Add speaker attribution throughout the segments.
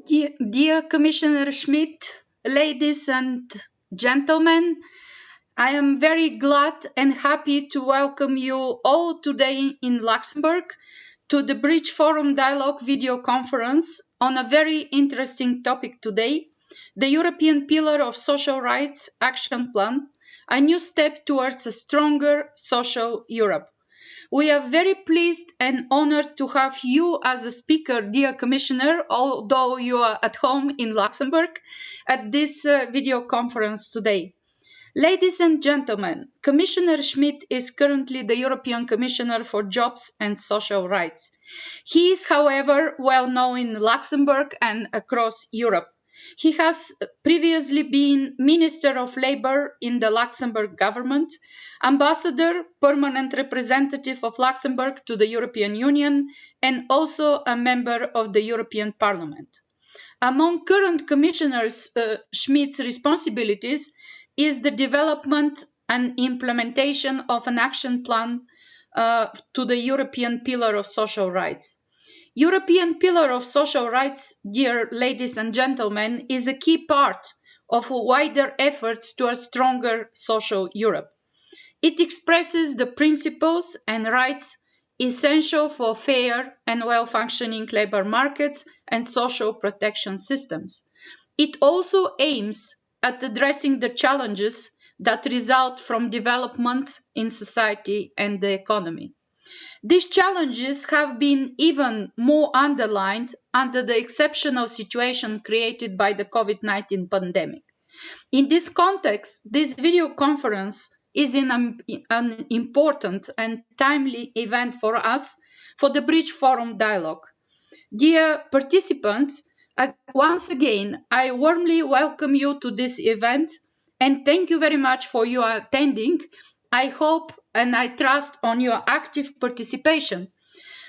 Speaker 1: Dear Commissioner Schmidt, ladies and gentlemen, I am very glad and happy to welcome you all today in Luxembourg to the Bridge Forum Dialogue video conference on a very interesting topic today, the European Pillar of Social Rights Action Plan, a new step towards a stronger social Europe. We are very pleased and honored to have you as a speaker, dear Commissioner, although you are at home in Luxembourg, at this video conference today. Ladies and gentlemen, Commissioner Schmidt is currently the European Commissioner for Jobs and Social Rights. He is, however, well known in Luxembourg and across Europe. He has previously been Minister of Labour in the Luxembourg government, Ambassador, permanent representative of Luxembourg to the European Union, and also a member of the European Parliament. Among current Commissioner Schmidt's responsibilities is the development and implementation of an action plan to the European Pillar of Social Rights. European Pillar of Social Rights, dear ladies and gentlemen, is a key part of wider efforts to a stronger social Europe. It expresses the principles and rights essential for fair and well-functioning labour markets and social protection systems. It also aims at addressing the challenges that result from developments in society and the economy. These challenges have been even more underlined under the exceptional situation created by the COVID-19 pandemic. In this context, this video conference is an important and timely event for us for the Bridge Forum Dialogue. Dear participants, once again, I warmly welcome you to this event and thank you very much for your attending. I hope and I trust on your active participation.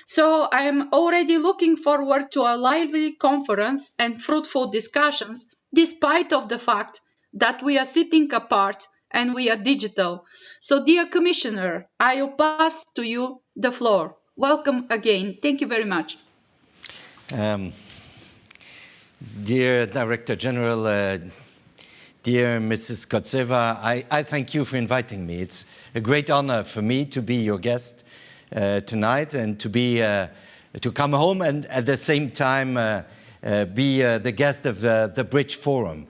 Speaker 1: So I am already looking forward to a lively conference and fruitful discussions, despite of the fact that we are sitting apart and we are digital. So dear Commissioner, I will pass to you the floor. Welcome again. Thank you very much.
Speaker 2: Dear Director General, dear Mrs. Kotseva, I thank you for inviting me. It's a great honor for me to be your guest tonight and to come home and at the same time be the guest of the Bridge Forum.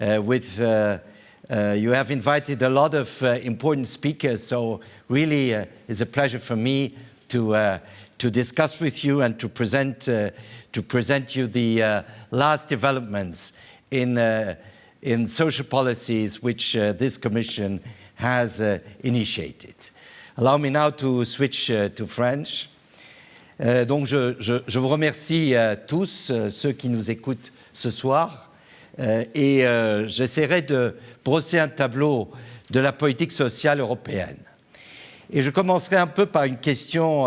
Speaker 2: You have invited a lot of important speakers, so really it's a pleasure for me to discuss with you and to present you the last developments in social policies which this Commission has initiated. Allow me now to switch to French. Donc je vous remercie tous, ceux qui nous écoutent ce soir, et j'essaierai de brosser un tableau de la politique sociale européenne. Et je commencerai un peu par une question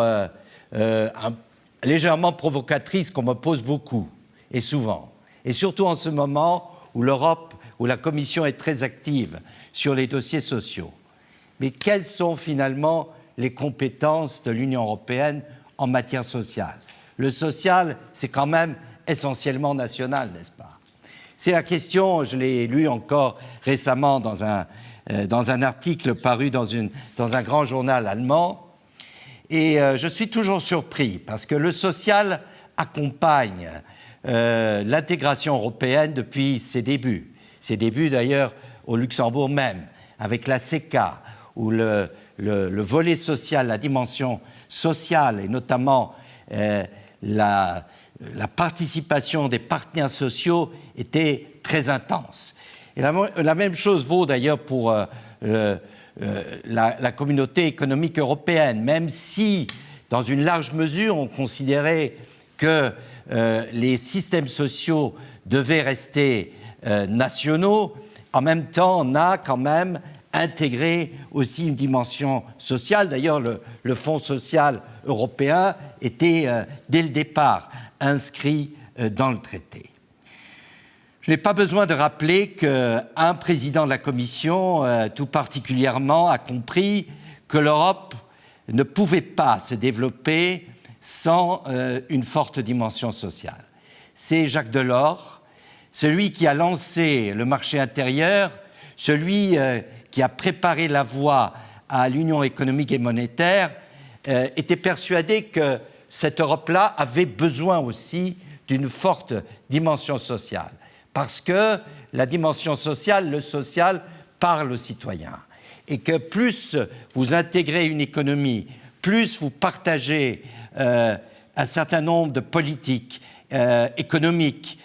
Speaker 2: légèrement provocatrice qu'on me pose beaucoup et souvent, et surtout en ce moment où l'Europe, où la Commission est très active sur les dossiers sociaux. Mais quelles sont finalement les compétences de l'Union européenne en matière sociale? Le social, c'est quand même essentiellement national, n'est-ce pas? C'est la question, je l'ai lu encore récemment dans un article paru dans un grand journal allemand, et je suis toujours surpris parce que le social accompagne l'intégration européenne depuis ses débuts. Ses débuts d'ailleurs au Luxembourg même, avec la CECA, où le volet social, la dimension sociale et notamment la participation des partenaires sociaux était très intense. Et la même chose vaut d'ailleurs pour la communauté économique européenne, même si, dans une large mesure, on considérait que les systèmes sociaux devaient rester nationaux, en même temps, on a quand même intégré aussi une dimension sociale. D'ailleurs, le Fonds social européen était, dès le départ, inscrit dans le traité. Je n'ai pas besoin de rappeler qu'un président de la Commission, tout particulièrement, a compris que l'Europe ne pouvait pas se développer sans une forte dimension sociale. c'est Jacques Delors, celui qui a lancé le marché intérieur, celui qui a préparé la voie à l'union économique et monétaire, était persuadé que cette Europe-là avait besoin aussi d'une forte dimension sociale, parce que la dimension sociale, le social, parle aux citoyens, et que plus vous intégrez une économie, plus vous partagez un certain nombre de politiques économiques,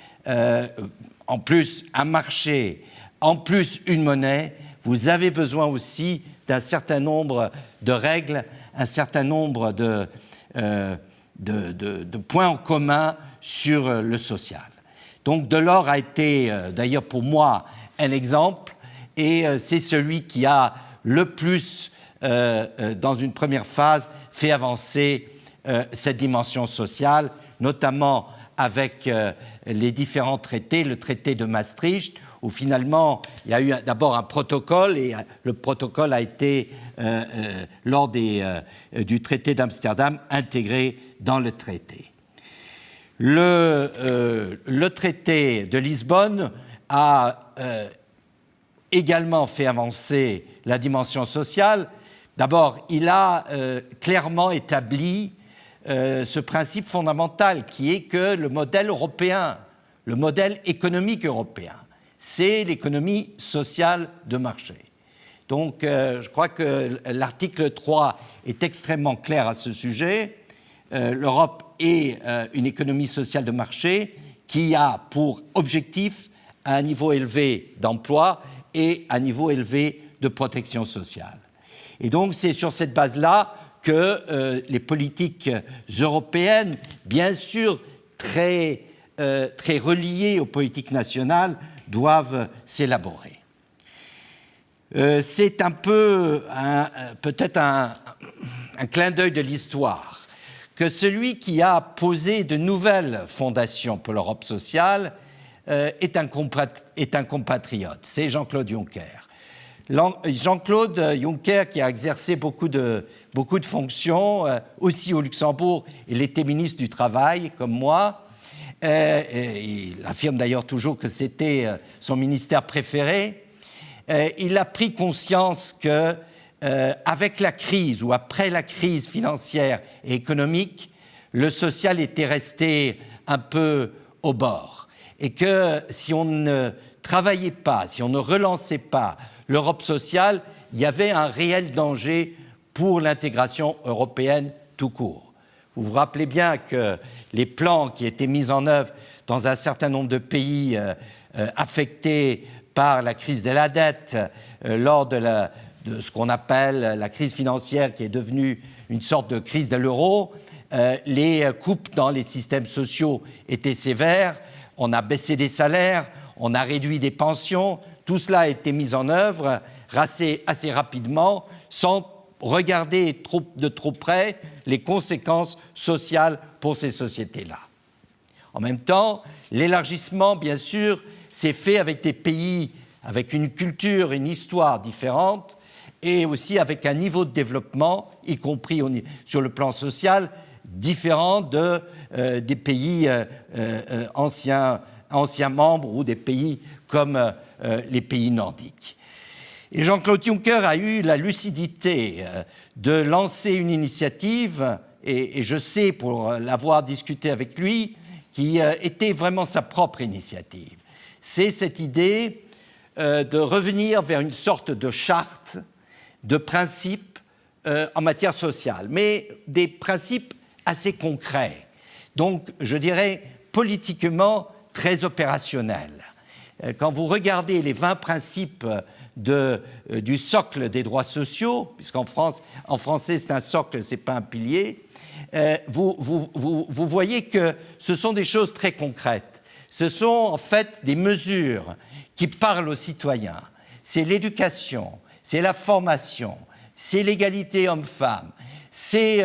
Speaker 2: en plus un marché, en plus une monnaie, vous avez besoin aussi d'un certain nombre de règles, un certain nombre de points en commun sur le social. Donc Delors a été d'ailleurs pour moi un exemple, et c'est celui qui a le plus, dans une première phase, fait avancer cette dimension sociale, notamment avec les différents traités, le traité de Maastricht, où finalement il y a eu d'abord un protocole, et le protocole a été, lors du traité d'Amsterdam, intégré dans le traité. Le traité de Lisbonne a également fait avancer la dimension sociale. D'abord, il a clairement établi ce principe fondamental qui est que le modèle européen, le modèle économique européen, c'est l'économie sociale de marché. Donc, je crois que l'article 3 est extrêmement clair à ce sujet. L'Europe est une économie sociale de marché qui a pour objectif un niveau élevé d'emploi et un niveau élevé de protection sociale. Et donc, c'est sur cette base-là que les politiques européennes, bien sûr très reliées aux politiques nationales, doivent s'élaborer. C'est un peu, peut-être un clin d'œil de l'histoire, que celui qui a posé de nouvelles fondations pour l'Europe sociale est un compatriote, c'est Jean-Claude Juncker. Jean-Claude Juncker, qui a exercé beaucoup de fonctions, aussi au Luxembourg, il était ministre du Travail, comme moi. Il affirme d'ailleurs toujours que c'était son ministère préféré. Il a pris conscience que, avec la crise ou après la crise financière et économique, le social était resté un peu au bord. Et que si on ne travaillait pas, si on ne relançait pas l'Europe sociale, il y avait un réel danger pour l'intégration européenne tout court. Vous vous rappelez bien que les plans qui étaient mis en œuvre dans un certain nombre de pays affectés par la crise de la dette, lors de ce qu'on appelle la crise financière qui est devenue une sorte de crise de l'euro, les coupes dans les systèmes sociaux étaient sévères, on a baissé des salaires, on a réduit des pensions, tout cela a été mis en œuvre assez rapidement, sans regarder de trop près les conséquences sociales pour ces sociétés-là. En même temps, l'élargissement, bien sûr, s'est fait avec des pays avec une culture, une histoire différente, et aussi avec un niveau de développement, y compris sur le plan social, différent des pays anciens membres ou des pays comme les pays nordiques. Et Jean-Claude Juncker a eu la lucidité de lancer une initiative, et je sais, pour l'avoir discuté avec lui, qui était vraiment sa propre initiative. C'est cette idée de revenir vers une sorte de charte de principes en matière sociale, mais des principes assez concrets, donc je dirais politiquement très opérationnels. Quand vous regardez les 20 principes du socle des droits sociaux, puisqu'en français c'est un socle, c'est pas un pilier, vous voyez que ce sont des choses très concrètes. Ce sont en fait des mesures qui parlent aux citoyens. C'est l'éducation, c'est la formation, c'est l'égalité homme-femme, c'est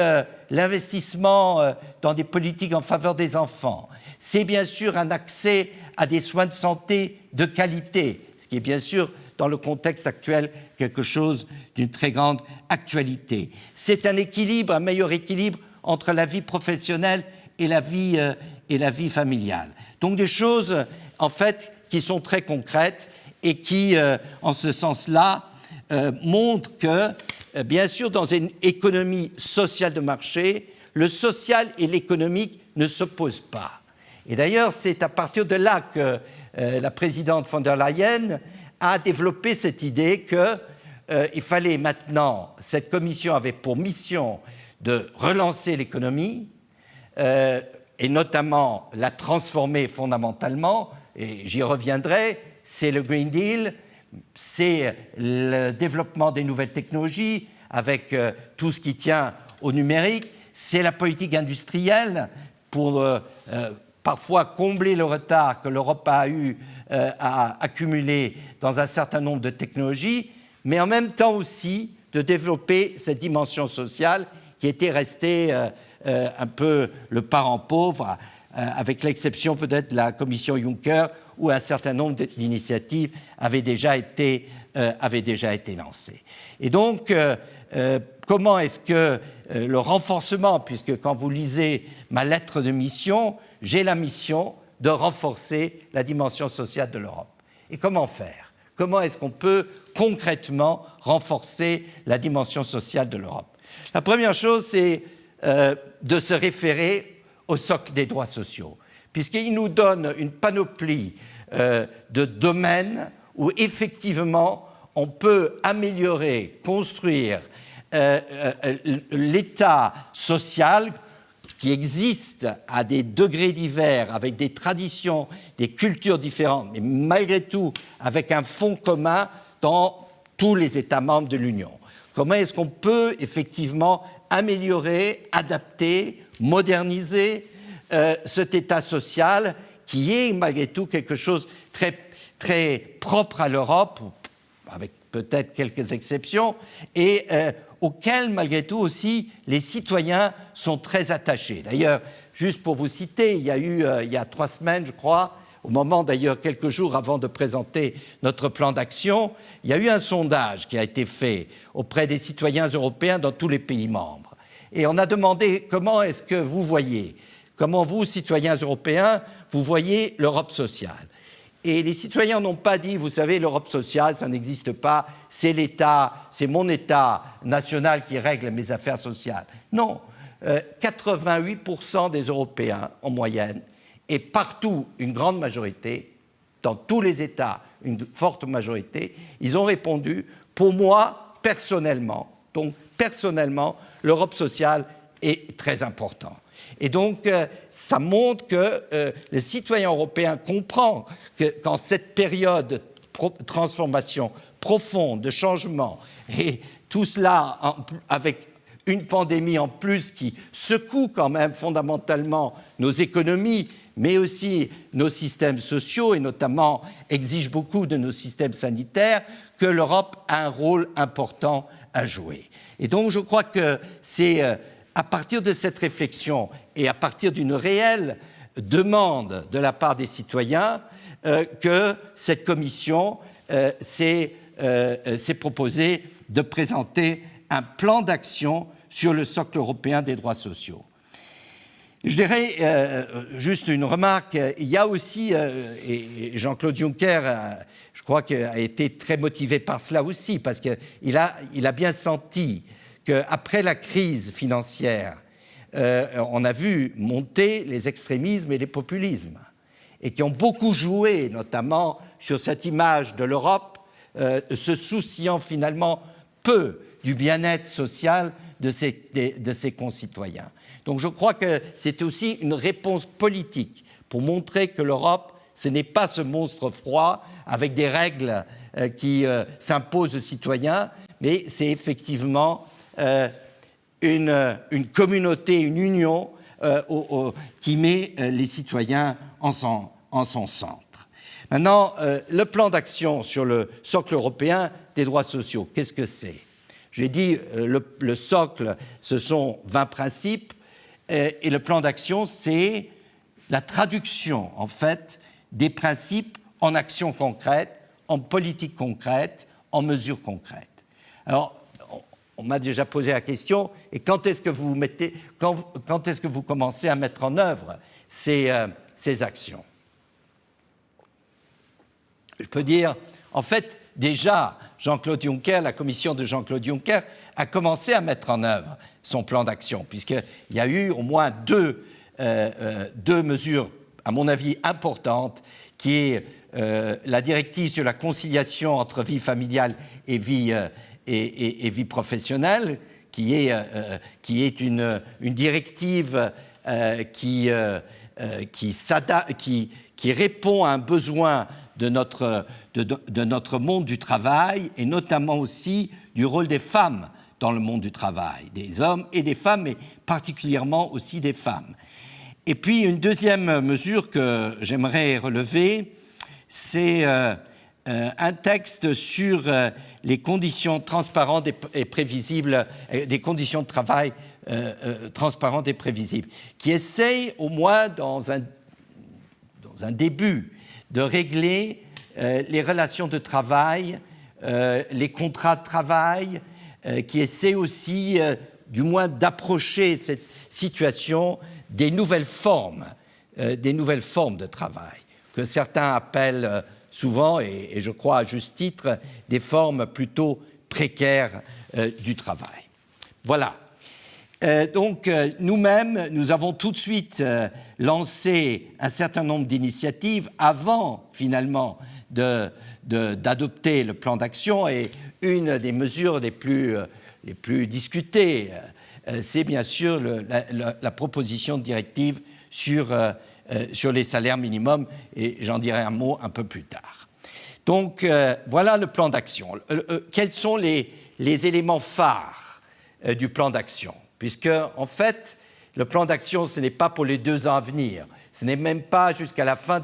Speaker 2: l'investissement dans des politiques en faveur des enfants, c'est bien sûr un accès à des soins de santé de qualité, ce qui est bien sûr dans le contexte actuel quelque chose d'une très grande actualité. C'est un équilibre, un meilleur équilibre entre la vie professionnelle et la vie familiale. Donc des choses, en fait, qui sont très concrètes et qui, en ce sens-là, montrent que, bien sûr, dans une économie sociale de marché, le social et l'économique ne s'opposent pas. Et d'ailleurs, c'est à partir de là que la présidente von der Leyen a développé cette idée qu'il fallait maintenant, cette commission avait pour mission de relancer l'économie, et notamment la transformer fondamentalement, et j'y reviendrai, c'est le Green Deal, c'est le développement des nouvelles technologies avec tout ce qui tient au numérique, c'est la politique industrielle pour parfois combler le retard que l'Europe a eu à accumuler dans un certain nombre de technologies, mais en même temps aussi de développer cette dimension sociale qui était restée un peu le parent pauvre, avec l'exception peut-être de la commission Juncker, où un certain nombre d'initiatives avaient déjà été lancées. Et donc, comment est-ce que le renforcement, puisque quand vous lisez ma lettre de mission, j'ai la mission de renforcer la dimension sociale de l'Europe. Et comment faire ? Comment est-ce qu'on peut concrètement renforcer la dimension sociale de l'Europe ? La première chose, c'est de se référer au socle des droits sociaux, puisqu'il nous donne une panoplie de domaines où effectivement on peut améliorer, construire l'État social qui existe à des degrés divers, avec des traditions, des cultures différentes, mais malgré tout avec un fond commun dans tous les États membres de l'Union. Comment est-ce qu'on peut effectivement améliorer, adapter, moderniser cet État social qui est malgré tout quelque chose de très, très propre à l'Europe, avec peut-être quelques exceptions, et auquel malgré tout aussi les citoyens sont très attachés. D'ailleurs, juste pour vous citer, il y a eu il y a 3 semaines, je crois, au moment d'ailleurs quelques jours avant de présenter notre plan d'action, il y a eu un sondage qui a été fait auprès des citoyens européens dans tous les pays membres. Et on a demandé comment est-ce que vous voyez, comment vous, citoyens européens, vous voyez l'Europe sociale. Et les citoyens n'ont pas dit, vous savez, l'Europe sociale, ça n'existe pas, c'est l'État, c'est mon État national qui règle mes affaires sociales. Non, 88% des Européens, en moyenne, et partout, une grande majorité, dans tous les États, une forte majorité, ils ont répondu, pour moi, personnellement, donc personnellement, l'Europe sociale est très importante. Et donc, ça montre que les citoyens européens comprennent qu'en cette période de transformation profonde, de changement, et tout cela avec une pandémie en plus qui secoue quand même fondamentalement nos économies, mais aussi nos systèmes sociaux, et notamment exige beaucoup de nos systèmes sanitaires, que l'Europe a un rôle important à jouer. Et donc, je crois que c'est à partir de cette réflexion et à partir d'une réelle demande de la part des citoyens que cette commission s'est proposée de présenter un plan d'action sur le socle européen des droits sociaux. Je dirais juste une remarque, il y a aussi, et Jean-Claude Juncker, je crois qu'il a été très motivé par cela aussi, parce qu'il a bien senti qu'après la crise financière, on a vu monter les extrémismes et les populismes, et qui ont beaucoup joué, notamment sur cette image de l'Europe, se souciant finalement peu du bien-être social de ses concitoyens. Donc je crois que c'est aussi une réponse politique pour montrer que l'Europe, ce n'est pas ce monstre froid avec des règles qui s'imposent aux citoyens, mais c'est effectivement une communauté, une union qui met les citoyens en son centre. Maintenant, le plan d'action sur le socle européen des droits sociaux, qu'est-ce que c'est ? J'ai dit, le socle, ce sont 20 principes, et le plan d'action, c'est la traduction, en fait, des principes en actions concrètes, en politique concrète, en mesures concrètes. Alors, on m'a déjà posé la question, et quand est-ce que vous commencez à mettre en œuvre ces actions ? je peux dire, en fait, déjà, Jean-Claude Juncker, la commission de Jean-Claude Juncker, a commencé à mettre en œuvre son plan d'action, puisqu'il y a eu au moins deux mesures, à mon avis, importantes, qui est la directive sur la conciliation entre vie familiale et vie professionnelle, qui est une directive qui répond à un besoin de notre monde du travail, et notamment aussi du rôle des femmes dans le monde du travail, des hommes et des femmes, mais particulièrement aussi des femmes. Et puis une deuxième mesure que j'aimerais relever, c'est un texte sur les conditions transparentes et prévisibles, des conditions de travail transparentes et prévisibles, qui essaye au moins dans un début de régler les relations de travail, les contrats de travail, qui essaie aussi, du moins, d'approcher cette situation des nouvelles formes de travail, que certains appellent souvent, et je crois à juste titre, des formes plutôt précaires du travail. Voilà. Donc, nous-mêmes, nous avons tout de suite lancé un certain nombre d'initiatives avant, finalement, d'adopter le plan d'action, et une des mesures les plus discutées, c'est bien sûr la proposition de directive sur les salaires minimums, et j'en dirai un mot un peu plus tard. Donc, voilà le plan d'action. Quels sont les éléments phares du plan d'action? Puisque, en fait, le plan d'action, ce n'est pas pour les 2 ans à venir, ce n'est même pas jusqu'à la fin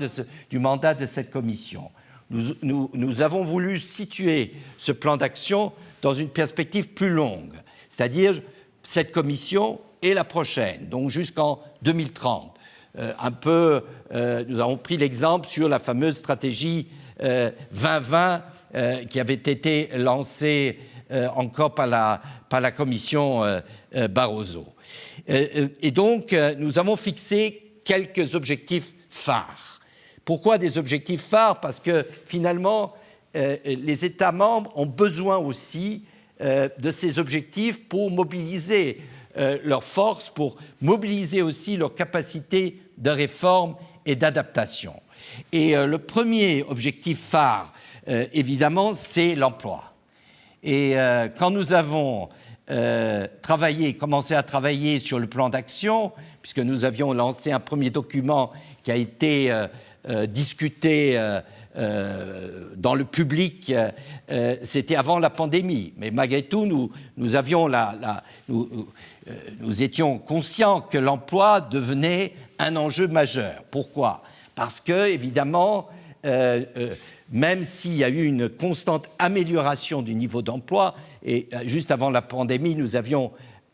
Speaker 2: du mandat de cette commission. Nous avons voulu situer ce plan d'action dans une perspective plus longue, c'est-à-dire cette commission et la prochaine, donc jusqu'en 2030. Nous avons pris l'exemple sur la fameuse stratégie 2020 qui avait été lancée encore par la commission Barroso. Et donc, nous avons fixé quelques objectifs phares. Pourquoi des objectifs phares? Parce que finalement, les États membres ont besoin aussi de ces objectifs pour mobiliser leurs forces, pour mobiliser aussi leur capacité de réforme et d'adaptation. Et le premier objectif phare, évidemment, c'est l'emploi. Et quand nous avons commencé à travailler sur le plan d'action, puisque nous avions lancé un premier document qui a été discuté dans le public, c'était avant la pandémie. Mais malgré tout, nous étions conscients que l'emploi devenait un enjeu majeur. Pourquoi? Parce que, évidemment, même s'il y a eu une constante amélioration du niveau d'emploi, et juste avant la pandémie, nous avions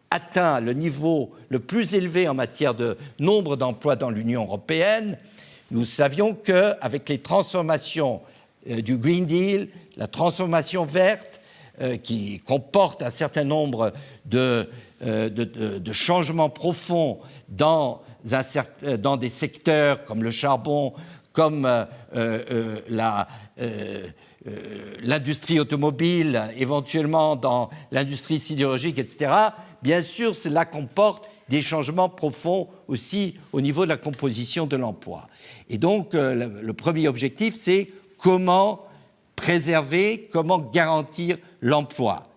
Speaker 2: atteint le niveau le plus élevé en matière de nombre d'emplois dans l'Union européenne, nous savions qu'avec les transformations du Green Deal, la transformation verte, qui comporte un certain nombre de changements profonds dans des secteurs comme le charbon, comme l'industrie automobile, éventuellement dans l'industrie sidérurgique, etc., bien sûr, cela comporte des changements profonds aussi au niveau de la composition de l'emploi. Et donc, le premier objectif, c'est comment préserver, comment garantir l'emploi.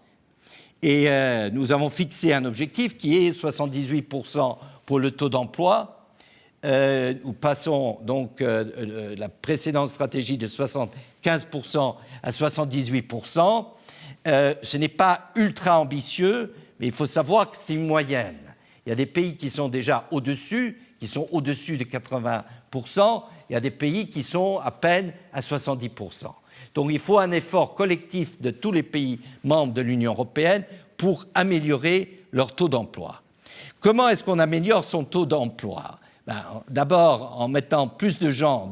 Speaker 2: Et nous avons fixé un objectif qui est 78% pour le taux d'emploi. Nous passons donc la précédente stratégie de 75% à 78%. Ce n'est pas ultra ambitieux, mais il faut savoir que c'est une moyenne. Il y a des pays qui sont déjà au-dessus, qui sont au-dessus de 80%. Il y a des pays qui sont à peine à 70%. Donc il faut un effort collectif de tous les pays membres de l'Union européenne pour améliorer leur taux d'emploi. Comment est-ce qu'on améliore son taux d'emploi? D'abord en mettant plus de gens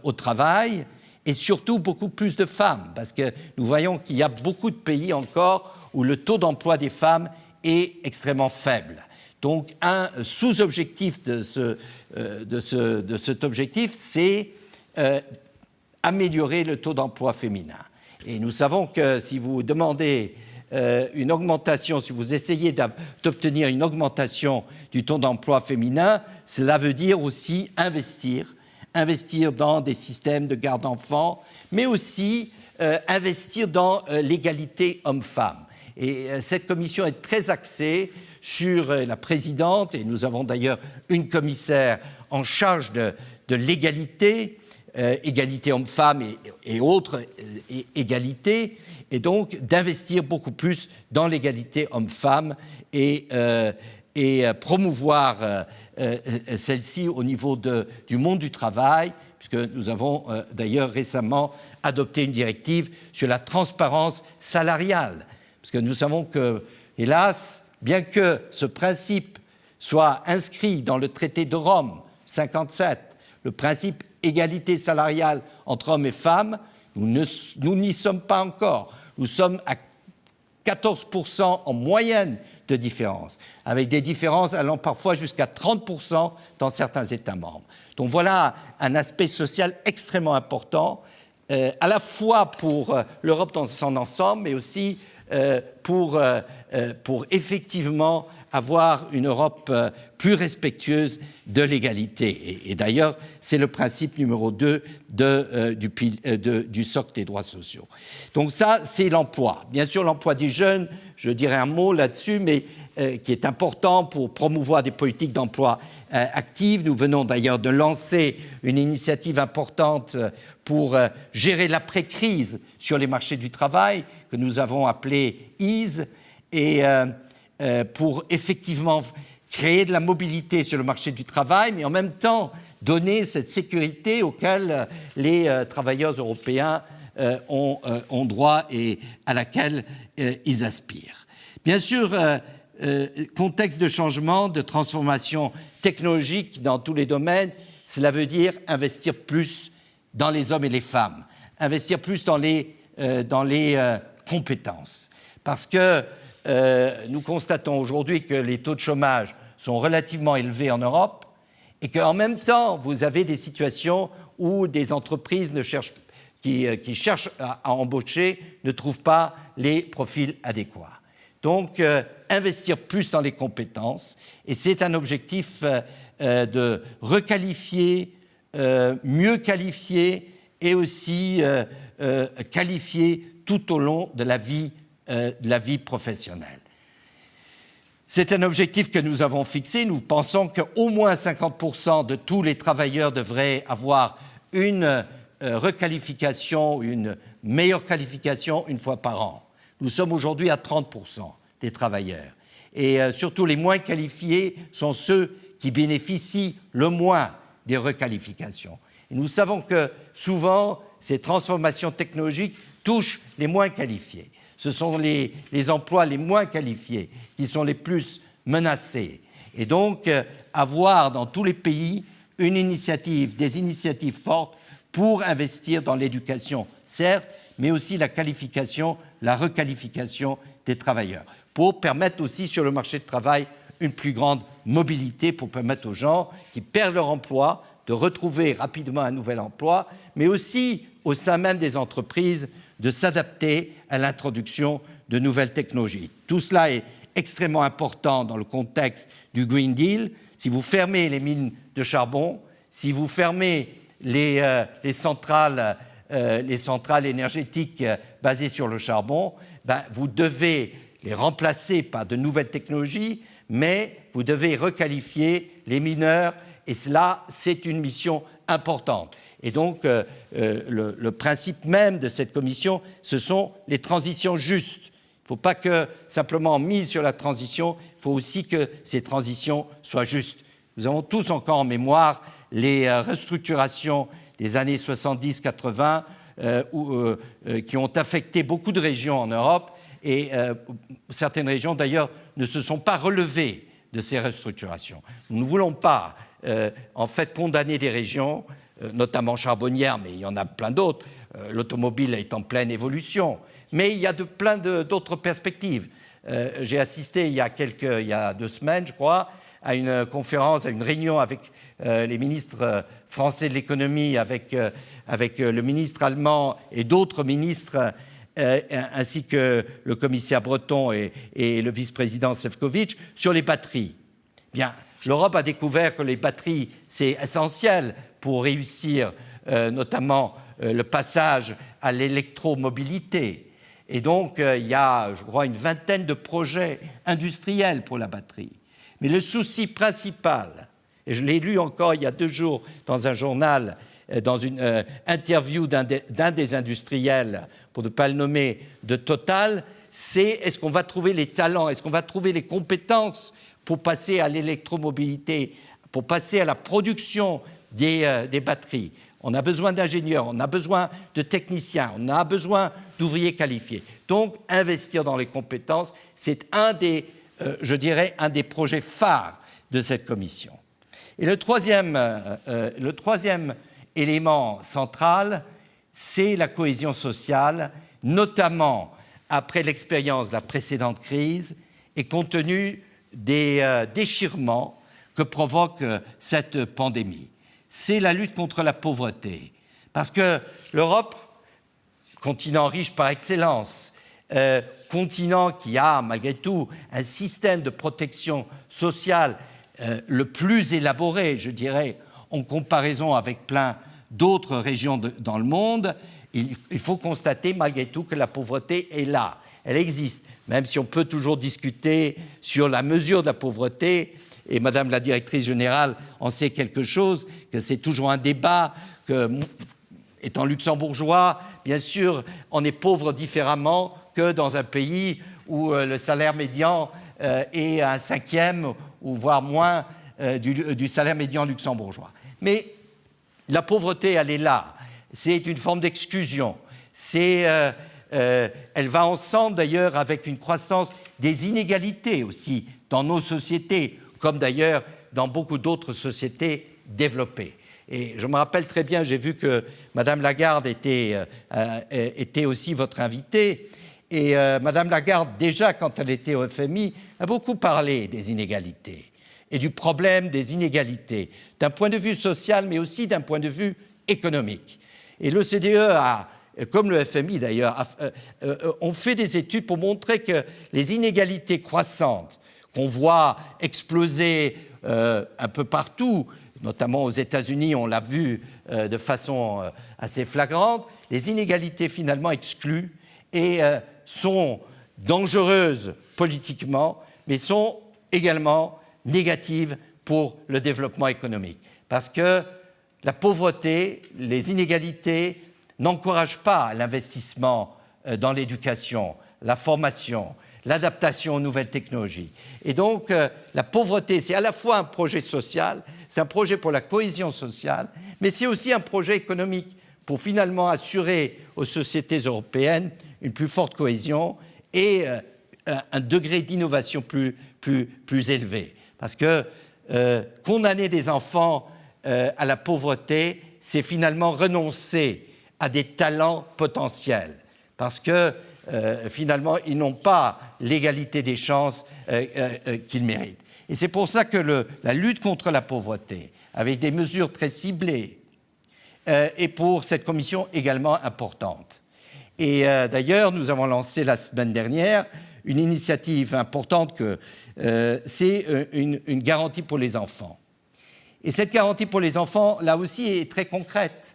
Speaker 2: au travail et surtout beaucoup plus de femmes, parce que nous voyons qu'il y a beaucoup de pays encore où le taux d'emploi des femmes est extrêmement faible. Donc un sous-objectif de cet objectif, c'est améliorer le taux d'emploi féminin. Et nous savons que si vous demandez une augmentation, si vous essayez d'obtenir une augmentation du taux d'emploi féminin, cela veut dire aussi investir dans des systèmes de garde d'enfants, mais aussi investir dans l'égalité homme-femme. Et cette commission est très axée sur la présidente, et nous avons d'ailleurs une commissaire en charge de l'égalité, égalité homme-femme et autres égalités, et donc d'investir beaucoup plus dans l'égalité homme-femme et promouvoir celle-ci au niveau du monde du travail, puisque nous avons d'ailleurs récemment adopté une directive sur la transparence salariale, parce que nous savons que, hélas, bien que ce principe soit inscrit dans le traité de Rome 57, le principe égalité salariale entre hommes et femmes, nous n'y sommes pas encore. Nous sommes à 14% en moyenne de différence, avec des différences allant parfois jusqu'à 30% dans certains États membres. Donc voilà un aspect social extrêmement important, à la fois pour l'Europe dans son ensemble, mais aussi pour effectivement avoir une Europe plus respectueuse de l'égalité. Et d'ailleurs, c'est le principe numéro 2 du socle des droits sociaux. Donc ça, c'est l'emploi. Bien sûr, l'emploi des jeunes, je dirais un mot là-dessus, mais qui est important pour promouvoir des politiques d'emploi actives. Nous venons d'ailleurs de lancer une initiative importante pour gérer l'après-crise sur les marchés du travail, que nous avons appelée EASE, et pour effectivement créer de la mobilité sur le marché du travail, mais en même temps donner cette sécurité auquel les travailleurs européens ont droit et à laquelle ils aspirent. Bien sûr, contexte de changement, de transformation technologique dans tous les domaines, cela veut dire investir plus dans les hommes et les femmes, investir plus dans les compétences. Parce que nous constatons aujourd'hui que les taux de chômage sont relativement élevés en Europe et qu'en même temps, vous avez des situations où des entreprises qui cherchent à embaucher ne trouvent pas les profils adéquats. Donc, investir plus dans les compétences, et c'est un objectif de requalifier, mieux qualifier et aussi qualifier tout au long de la vie professionnelle. C'est un objectif que nous avons fixé. Nous pensons qu'au moins 50% de tous les travailleurs devraient avoir une requalification, une meilleure qualification une fois par an. Nous sommes aujourd'hui à 30% des travailleurs. Et surtout, les moins qualifiés sont ceux qui bénéficient le moins des requalifications. Et nous savons que souvent, ces transformations technologiques touchent les moins qualifiés. Ce sont les emplois les moins qualifiés qui sont les plus menacés. Et donc, avoir dans tous les pays des initiatives fortes pour investir dans l'éducation, certes, mais aussi la qualification, la requalification des travailleurs, pour permettre aussi sur le marché du travail une plus grande mobilité, pour permettre aux gens qui perdent leur emploi de retrouver rapidement un nouvel emploi, mais aussi au sein même des entreprises de s'adapter à l'introduction de nouvelles technologies. Tout cela est extrêmement important dans le contexte du Green Deal. Si vous fermez les mines de charbon, si vous fermez les centrales énergétiques basées sur le charbon, vous devez les remplacer par de nouvelles technologies, mais vous devez requalifier les mineurs, et cela, c'est une mission importante. Et donc, le principe même de cette commission, ce sont les transitions justes. Il ne faut pas que simplement mise sur la transition, il faut aussi que ces transitions soient justes. Nous avons tous encore en mémoire les restructurations des années 70-80 qui ont affecté beaucoup de régions en Europe, et certaines régions d'ailleurs ne se sont pas relevées de ces restructurations. Nous ne voulons pas en fait condamner des régions, notamment charbonnières, mais il y en a plein d'autres. L'automobile est en pleine évolution, mais il y a plein d'autres perspectives. J'ai assisté il y a 2 semaines, je crois, à une conférence, à une réunion avec les ministres français de l'économie avec le ministre allemand et d'autres ministres, ainsi que le commissaire Breton et le vice-président Šefčovič, sur les batteries. Bien, l'Europe a découvert que les batteries, c'est essentiel pour réussir notamment le passage à l'électromobilité. Et donc, il y a, je crois, une vingtaine de projets industriels pour la batterie. Mais le souci principal, et je l'ai lu encore il y a 2 jours dans un journal, dans une interview d'un des industriels, pour ne pas le nommer, de Total, c'est est-ce qu'on va trouver les talents, est-ce qu'on va trouver les compétences pour passer à l'électromobilité, pour passer à la production des batteries. On a besoin d'ingénieurs, on a besoin de techniciens, on a besoin d'ouvriers qualifiés. Donc, investir dans les compétences, c'est je dirais, un des projets phares de cette commission. Et le troisième élément central, c'est la cohésion sociale, notamment après l'expérience de la précédente crise et compte tenu des déchirements que provoque cette pandémie. C'est la lutte contre la pauvreté. Parce que l'Europe, continent riche par excellence, continent qui a malgré tout un système de protection sociale le plus élaboré, je dirais, en comparaison avec plein d'autres régions dans le monde, il faut constater malgré tout que la pauvreté est là, elle existe, même si on peut toujours discuter sur la mesure de la pauvreté, et Madame la directrice générale en sait quelque chose, que c'est toujours un débat, que, étant luxembourgeois, bien sûr, on est pauvre différemment que dans un pays où le salaire médian est un 5e, ou voire moins du salaire médian luxembourgeois. Mais la pauvreté, elle est là. C'est une forme d'exclusion. Elle va ensemble d'ailleurs avec une croissance des inégalités aussi dans nos sociétés, comme d'ailleurs dans beaucoup d'autres sociétés développées. Et je me rappelle très bien, j'ai vu que Madame Lagarde était aussi votre invitée. Et Madame Lagarde, déjà quand elle était au FMI, a beaucoup parlé des inégalités et du problème des inégalités, d'un point de vue social, mais aussi d'un point de vue économique. Et l'OCDE a, comme le FMI d'ailleurs, ont fait des études pour montrer que les inégalités croissantes qu'on voit exploser un peu partout, notamment aux États-Unis, on l'a vu de façon assez flagrante, les inégalités finalement excluent et sont dangereuses politiquement, mais sont également négatives pour le développement économique. Parce que la pauvreté, les inégalités n'encouragent pas l'investissement dans l'éducation, la formation, l'adaptation aux nouvelles technologies. Et donc, la pauvreté, c'est à la fois un projet social, c'est un projet pour la cohésion sociale, mais c'est aussi un projet économique pour finalement assurer aux sociétés européennes une plus forte cohésion et un degré d'innovation plus élevé. Parce que condamner des enfants à la pauvreté, c'est finalement renoncer à des talents potentiels. Parce que finalement, ils n'ont pas l'égalité des chances qu'ils méritent. Et c'est pour ça que la lutte contre la pauvreté, avec des mesures très ciblées, est pour cette commission également importante. Et d'ailleurs, nous avons lancé la semaine dernière une initiative importante c'est une garantie pour les enfants. Et cette garantie pour les enfants, là aussi, est très concrète.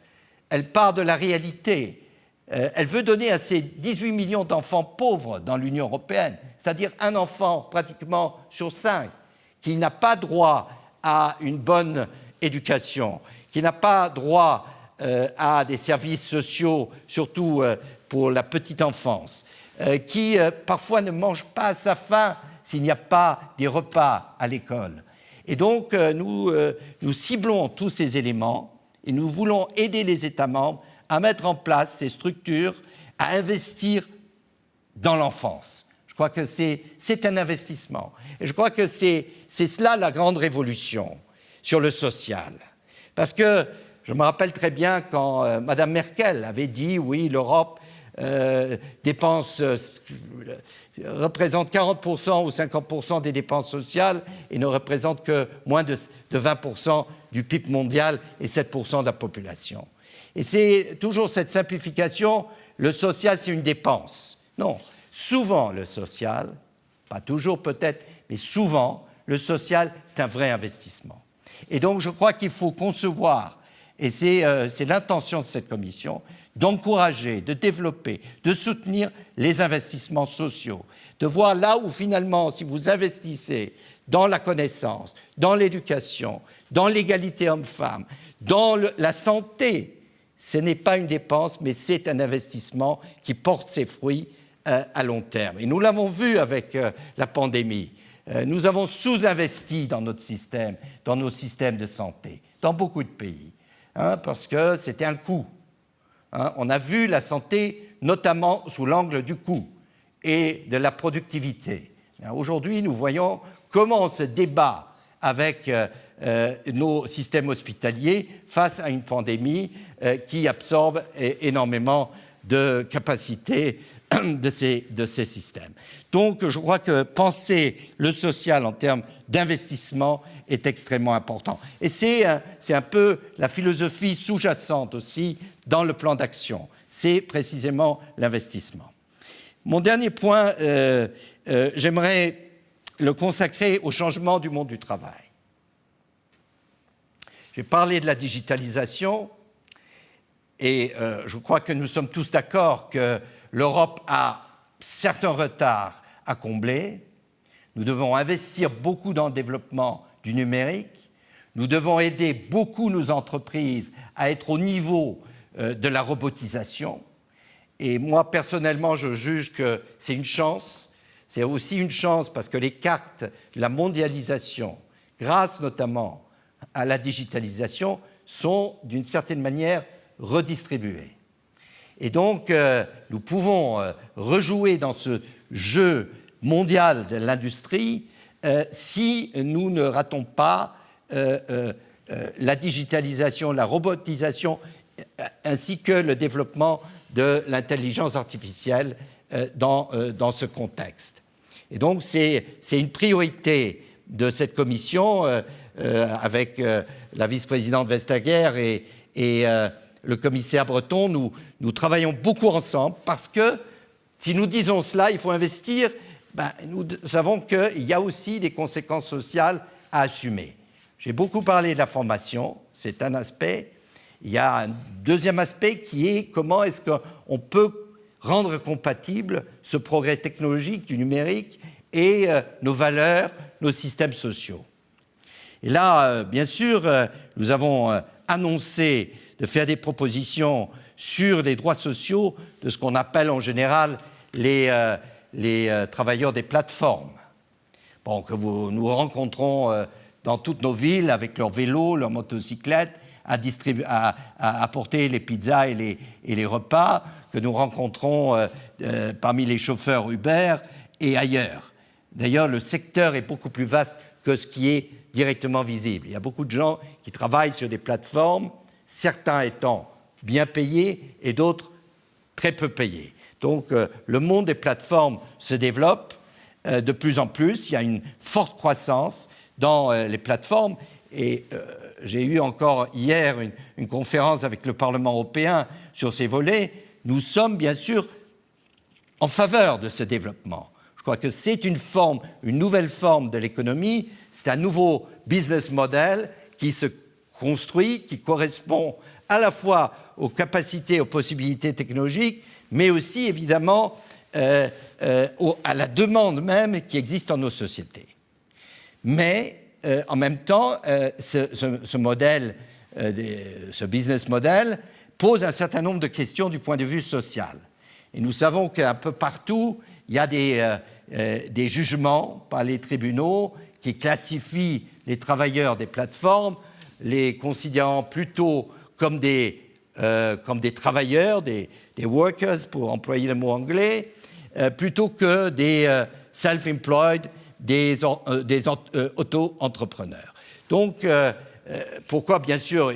Speaker 2: Elle part de la réalité. Elle veut donner à ces 18 millions d'enfants pauvres dans l'Union européenne, c'est-à-dire un enfant pratiquement sur 5, qui n'a pas droit à une bonne éducation, qui n'a pas droit à des services sociaux, surtout pour la petite enfance, qui parfois ne mange pas à sa faim s'il n'y a pas des repas à l'école. Et donc, nous ciblons tous ces éléments et nous voulons aider les États membres à mettre en place ces structures, à investir dans l'enfance. Je crois que c'est un investissement. Et je crois que c'est cela la grande révolution sur le social. Parce que je me rappelle très bien quand Mme Merkel avait dit « oui, l'Europe représente 40% ou 50% des dépenses sociales et ne représente que moins de 20% du PIB mondial et 7% de la population. Et c'est toujours cette simplification, le social c'est une dépense. Non, souvent le social, pas toujours peut-être, mais souvent le social c'est un vrai investissement. Et donc je crois qu'il faut concevoir, et c'est l'intention de cette commission, d'encourager, de développer, de soutenir les investissements sociaux, de voir là où finalement, si vous investissez dans la connaissance, dans l'éducation, dans l'égalité homme-femme, dans la santé, ce n'est pas une dépense, mais c'est un investissement qui porte ses fruits à long terme. Et nous l'avons vu avec la pandémie. Nous avons sous-investi dans notre système, dans nos systèmes de santé, dans beaucoup de pays, parce que c'était un coût. On a vu la santé notamment sous l'angle du coût et de la productivité. Aujourd'hui, nous voyons comment on se débat avec nos systèmes hospitaliers face à une pandémie qui absorbe énormément de capacités de ces systèmes. Donc, je crois que penser le social en termes d'investissement est extrêmement important. Et c'est un peu la philosophie sous-jacente aussi dans le plan d'action. C'est précisément l'investissement. Mon dernier point, j'aimerais le consacrer au changement du monde du travail. J'ai parlé de la digitalisation et je crois que nous sommes tous d'accord que l'Europe a certains retards à combler. Nous devons investir beaucoup dans le développement du numérique. Nous devons aider beaucoup nos entreprises à être au niveau de la robotisation. Et moi, personnellement, je juge que c'est une chance. C'est aussi une chance parce que les cartes de la mondialisation, grâce notamment à la digitalisation, sont d'une certaine manière redistribuées. Et donc, nous pouvons rejouer dans ce jeu mondial de l'industrie si nous ne ratons pas la digitalisation, la robotisation, ainsi que le développement de l'intelligence artificielle dans ce contexte. Et donc, c'est une priorité de cette commission avec la vice-présidente Vestager et le commissaire Breton. Nous travaillons beaucoup ensemble parce que si nous disons cela, il faut investir, nous savons qu'il y a aussi des conséquences sociales à assumer. J'ai beaucoup parlé de la formation, c'est un aspect. Il y a un deuxième aspect qui est comment est-ce qu'on peut rendre compatible ce progrès technologique du numérique et nos valeurs, nos systèmes sociaux. Et là, bien sûr, nous avons annoncé de faire des propositions sur les droits sociaux de ce qu'on appelle en général les travailleurs des plateformes. Bon, que nous rencontrons dans toutes nos villes avec leurs vélos, leurs motocyclettes, à apporter les pizzas et les repas, que nous rencontrons parmi les chauffeurs Uber et ailleurs. D'ailleurs, le secteur est beaucoup plus vaste que ce qui est directement visible. Il y a beaucoup de gens qui travaillent sur des plateformes, certains étant bien payés et d'autres très peu payés. Donc, le monde des plateformes se développe de plus en plus. Il y a une forte croissance dans les plateformes. Et j'ai eu encore hier une conférence avec le Parlement européen sur ces volets. Nous sommes bien sûr en faveur de ce développement. Je crois que c'est une nouvelle forme de l'économie. C'est un nouveau business model qui se construit, qui correspond à la fois aux capacités, aux possibilités technologiques, mais aussi évidemment à la demande même qui existe dans nos sociétés. Mais en même temps, ce modèle, ce business model, pose un certain nombre de questions du point de vue social. Et nous savons qu'un peu partout, il y a des jugements par les tribunaux qui classifient les travailleurs des plateformes, les considérant plutôt comme des travailleurs, des workers, pour employer le mot anglais, plutôt que des self-employed, des auto-entrepreneurs. Donc, pourquoi, bien sûr,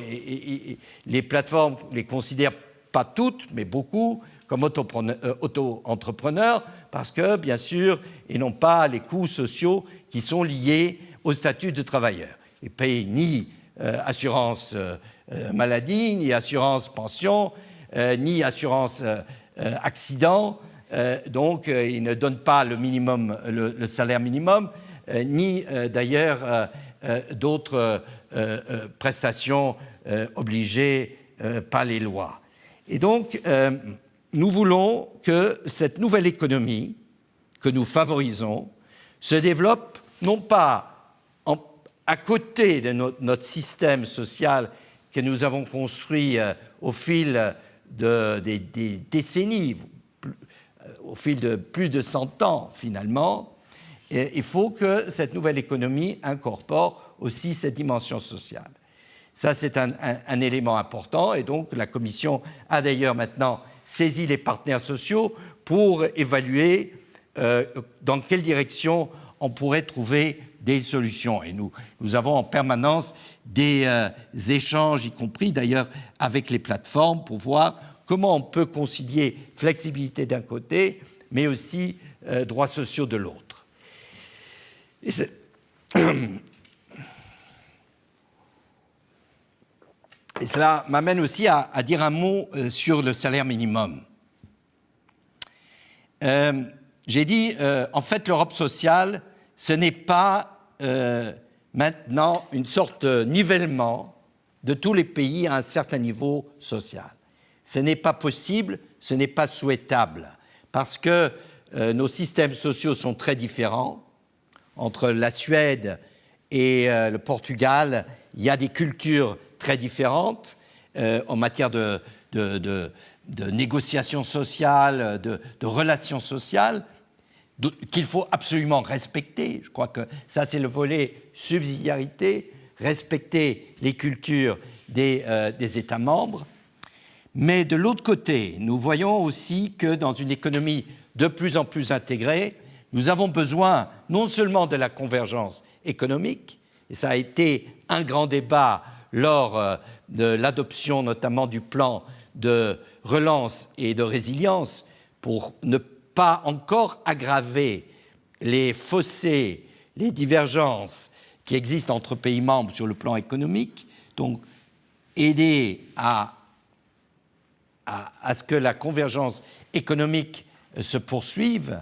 Speaker 2: les plateformes ne les considèrent pas toutes, mais beaucoup, comme auto-entrepreneurs, parce que, bien sûr, ils n'ont pas les coûts sociaux qui sont liés au statut de travailleur. Ils ne payent ni assurance maladie, ni assurance pension, ni assurance accident. Donc, ils ne donnent pas le minimum, le salaire minimum, ni d'ailleurs d'autres prestations obligées par les lois. Et donc, nous voulons que cette nouvelle économie que nous favorisons se développe non pas à côté de notre système social que nous avons construit au fil des décennies, au fil de plus de 100 ans finalement. Et il faut que cette nouvelle économie incorpore aussi cette dimension sociale. Ça, c'est un élément important, et donc la Commission a d'ailleurs maintenant saisi les partenaires sociaux pour évaluer dans quelle direction on pourrait trouver des solutions. Et nous avons en permanence des échanges, y compris d'ailleurs avec les plateformes, pour voir comment on peut concilier flexibilité d'un côté, mais aussi droits sociaux de l'autre. Et cela m'amène aussi à dire un mot sur le salaire minimum. J'ai dit, en fait, l'Europe sociale, ce n'est pas maintenant une sorte de nivellement de tous les pays à un certain niveau social. Ce n'est pas possible, ce n'est pas souhaitable, parce que nos systèmes sociaux sont très différents. Entre la Suède et le Portugal, il y a des cultures très différentes en matière de négociations sociales, de relations sociales, qu'il faut absolument respecter. Je crois que ça, c'est le volet subsidiarité, respecter les cultures des États membres. Mais de l'autre côté, nous voyons aussi que dans une économie de plus en plus intégrée, nous avons besoin non seulement de la convergence économique, et ça a été un grand débat lors de l'adoption notamment du plan de relance et de résilience, pour ne pas encore aggraver les fossés, les divergences qui existent entre pays membres sur le plan économique, donc aider à ce que la convergence économique se poursuive,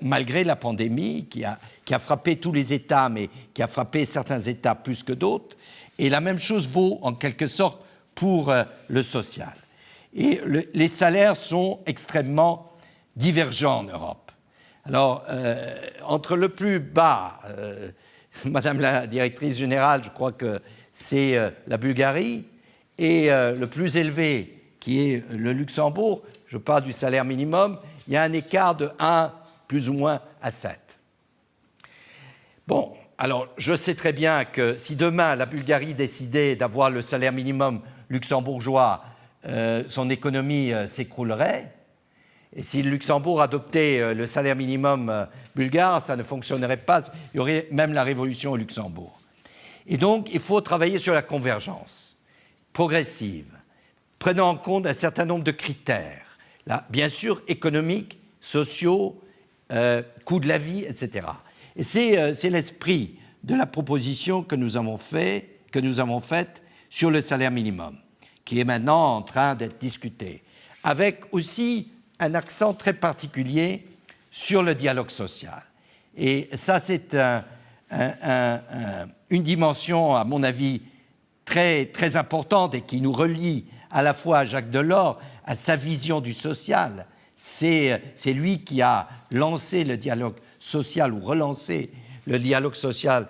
Speaker 2: malgré la pandémie qui a frappé tous les États, mais qui a frappé certains États plus que d'autres. Et la même chose vaut en quelque sorte pour le social. Et les salaires sont extrêmement divergents en Europe. Alors, entre le plus bas, Madame la directrice générale, je crois que c'est la Bulgarie, et le plus élevé, qui est le Luxembourg, je parle du salaire minimum, il y a un écart de 1 plus ou moins à 7. Bon, alors je sais très bien que si demain la Bulgarie décidait d'avoir le salaire minimum luxembourgeois, son économie s'écroulerait. Et si le Luxembourg adoptait le salaire minimum bulgare, ça ne fonctionnerait pas. Il y aurait même la révolution au Luxembourg. Et donc, il faut travailler sur la convergence progressive, prenant en compte un certain nombre de critères, là, bien sûr économiques, sociaux, coût de la vie, etc. Et c'est l'esprit de la proposition que nous avons faite sur le salaire minimum, qui est maintenant en train d'être discuté, avec aussi un accent très particulier sur le dialogue social. Et ça, c'est une dimension, à mon avis, très, très importante et qui nous relie à la fois à Jacques Delors, à sa vision du social. C'est lui qui a lancé le dialogue social ou relancé le dialogue social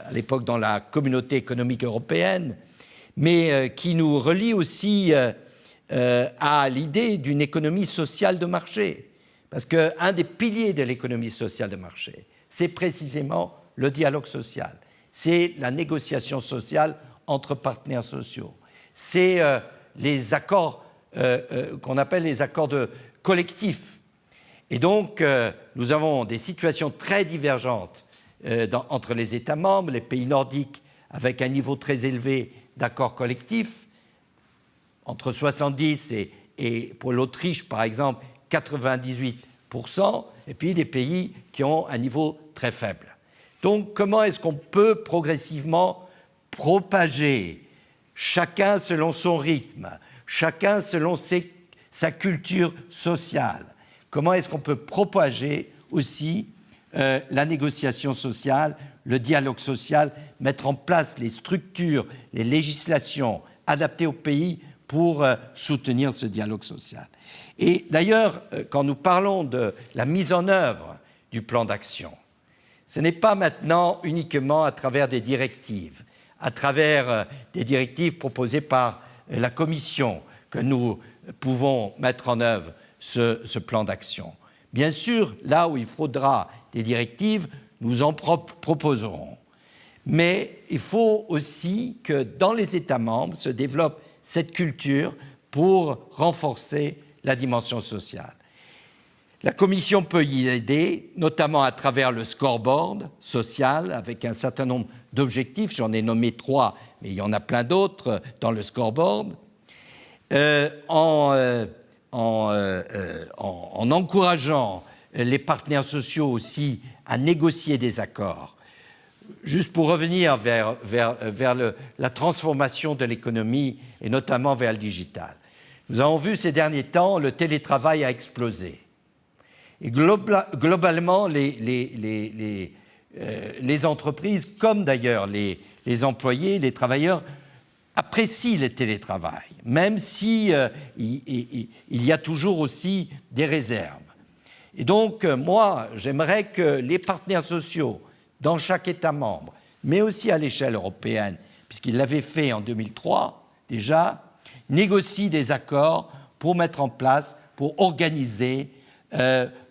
Speaker 2: à l'époque dans la Communauté économique européenne, mais qui nous relie aussi à l'idée d'une économie sociale de marché. Parce qu'un des piliers de l'économie sociale de marché, c'est précisément le dialogue social. C'est la négociation sociale entre partenaires sociaux. C'est les accords qu'on appelle les accords collectifs. Et donc, nous avons des situations très divergentes entre les États membres, les pays nordiques avec un niveau très élevé d'accords collectifs, entre 70 et pour l'Autriche, par exemple, 98%, et puis des pays qui ont un niveau très faible. Donc, comment est-ce qu'on peut progressivement propager, chacun selon son rythme, chacun selon sa culture sociale. Comment est-ce qu'on peut propager aussi la négociation sociale, le dialogue social, mettre en place les structures, les législations adaptées au pays pour soutenir ce dialogue social. Et d'ailleurs, quand nous parlons de la mise en œuvre du plan d'action, ce n'est pas maintenant uniquement à travers des directives, à travers des directives proposées par la Commission que nous pouvons mettre en œuvre ce plan d'action. Bien sûr, là où il faudra des directives, nous en proposerons. Mais il faut aussi que dans les États membres se développe cette culture pour renforcer la dimension sociale. La Commission peut y aider, notamment à travers le scoreboard social, avec un certain nombre d'objectifs. J'en ai nommé 3, mais il y en a plein d'autres dans le scoreboard. En encourageant les partenaires sociaux aussi à négocier des accords. Juste pour revenir vers la transformation de l'économie et notamment vers le digital. Nous avons vu ces derniers temps, le télétravail a explosé. Et globalement, les entreprises, comme d'ailleurs les employés, les travailleurs, apprécient le télétravail, même si il y a toujours aussi des réserves. Et donc, moi, j'aimerais que les partenaires sociaux, dans chaque État membre, mais aussi à l'échelle européenne, puisqu'ils l'avaient fait en 2003 déjà, négocient des accords pour mettre en place, pour organiser,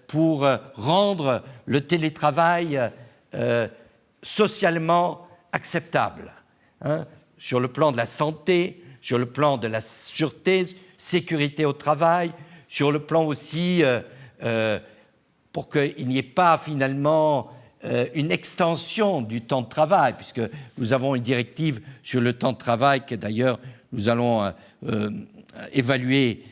Speaker 2: pour rendre le télétravail socialement acceptable, hein, sur le plan de la santé, sur le plan de la sûreté, sécurité au travail, sur le plan aussi pour qu'il n'y ait pas finalement une extension du temps de travail, puisque nous avons une directive sur le temps de travail que d'ailleurs nous allons évaluer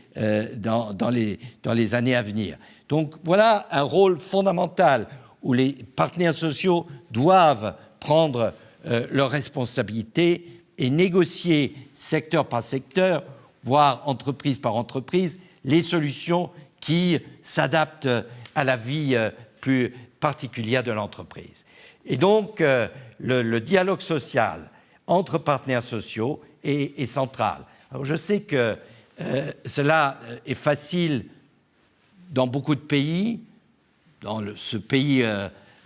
Speaker 2: dans les années à venir. Donc voilà un rôle fondamental où les partenaires sociaux doivent prendre leurs responsabilités et négocier secteur par secteur, voire entreprise par entreprise, les solutions qui s'adaptent à la vie plus particulière de l'entreprise. Et donc, le dialogue social entre partenaires sociaux est central. Alors, je sais que cela est facile dans beaucoup de pays, dans ce pays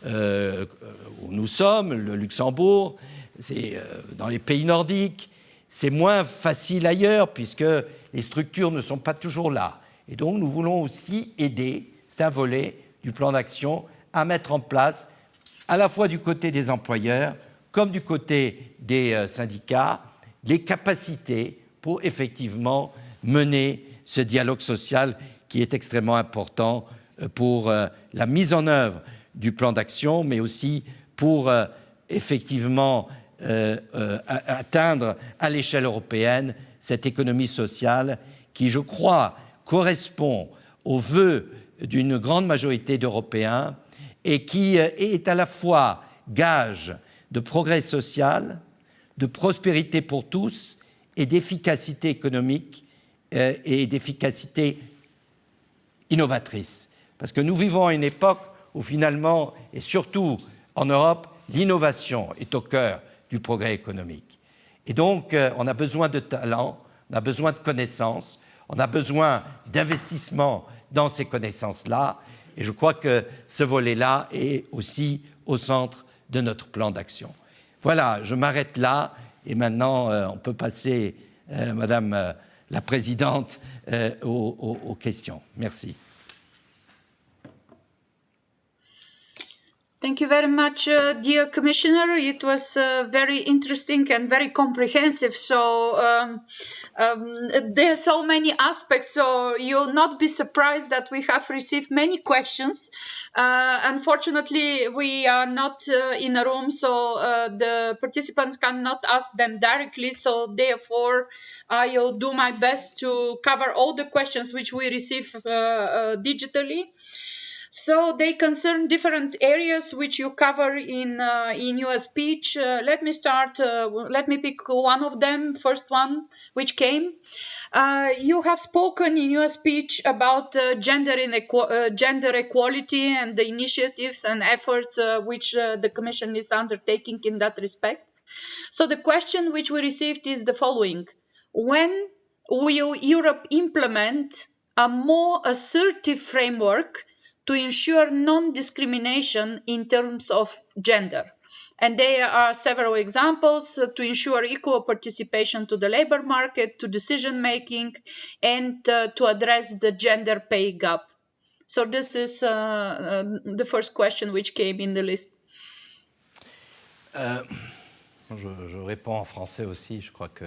Speaker 2: où nous sommes, le Luxembourg, c'est dans les pays nordiques, c'est moins facile ailleurs puisque les structures ne sont pas toujours là. Et donc nous voulons aussi aider, c'est un volet du plan d'action, à mettre en place, à la fois du côté des employeurs comme du côté des syndicats, les capacités pour effectivement mener ce dialogue social qui est extrêmement important pour la mise en œuvre du plan d'action, mais aussi pour effectivement atteindre à l'échelle européenne cette économie sociale qui, je crois, correspond aux vœux d'une grande majorité d'Européens et qui est à la fois gage de progrès social, de prospérité pour tous et d'efficacité économique et d'efficacité innovatrice. Parce que nous vivons à une époque où finalement, et surtout en Europe, l'innovation est au cœur du progrès économique. Et donc, on a besoin de talent, on a besoin de connaissances, on a besoin d'investissement dans ces connaissances-là. Et je crois que ce volet-là est aussi au centre de notre plan d'action. Voilà, je m'arrête là. Et maintenant, on peut passer, Madame la Présidente, aux questions. Merci.
Speaker 1: Thank you very much, dear Commissioner. It was very interesting and very comprehensive. So there are so many aspects. So you'll not be surprised that we have received many questions. Unfortunately, we are not in a room, so the participants cannot ask them directly. So therefore, I'll do my best to cover all the questions which we receive digitally. So they concern different areas which you cover in your speech. Let me start. Let me pick one of them. First one, which came. You have spoken in your speech about gender equality and the initiatives and efforts which the Commission is undertaking in that respect. So the question which we received is the following: when will Europe implement a more assertive framework to ensure non-discrimination in terms of gender? And there are several examples to ensure equal participation to the labor market, to decision making, and to address the gender pay gap. So this is the first question which came in the list.
Speaker 2: Je réponds en français aussi, je crois que...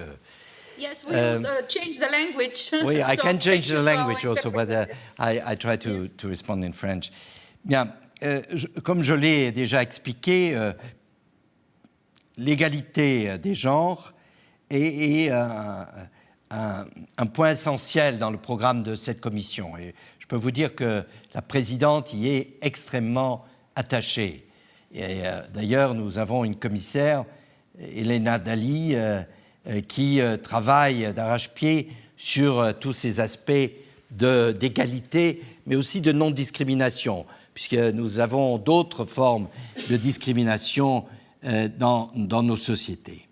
Speaker 1: Yes, we will change the language.
Speaker 2: Oui, I
Speaker 1: So
Speaker 2: can change the
Speaker 1: thank you
Speaker 2: language
Speaker 1: for our
Speaker 2: also, but
Speaker 1: interpreters.
Speaker 2: I try to respond in French. Bien, comme je l'ai déjà expliqué, l'égalité des genres est un point essentiel dans le programme de cette commission. Et je peux vous dire que la présidente y est extrêmement attachée. Et d'ailleurs, nous avons une commissaire, Helena Dalli, qui travaille d'arrache-pied sur tous ces aspects d'égalité, mais aussi de non-discrimination, puisque nous avons d'autres formes de discrimination dans nos sociétés.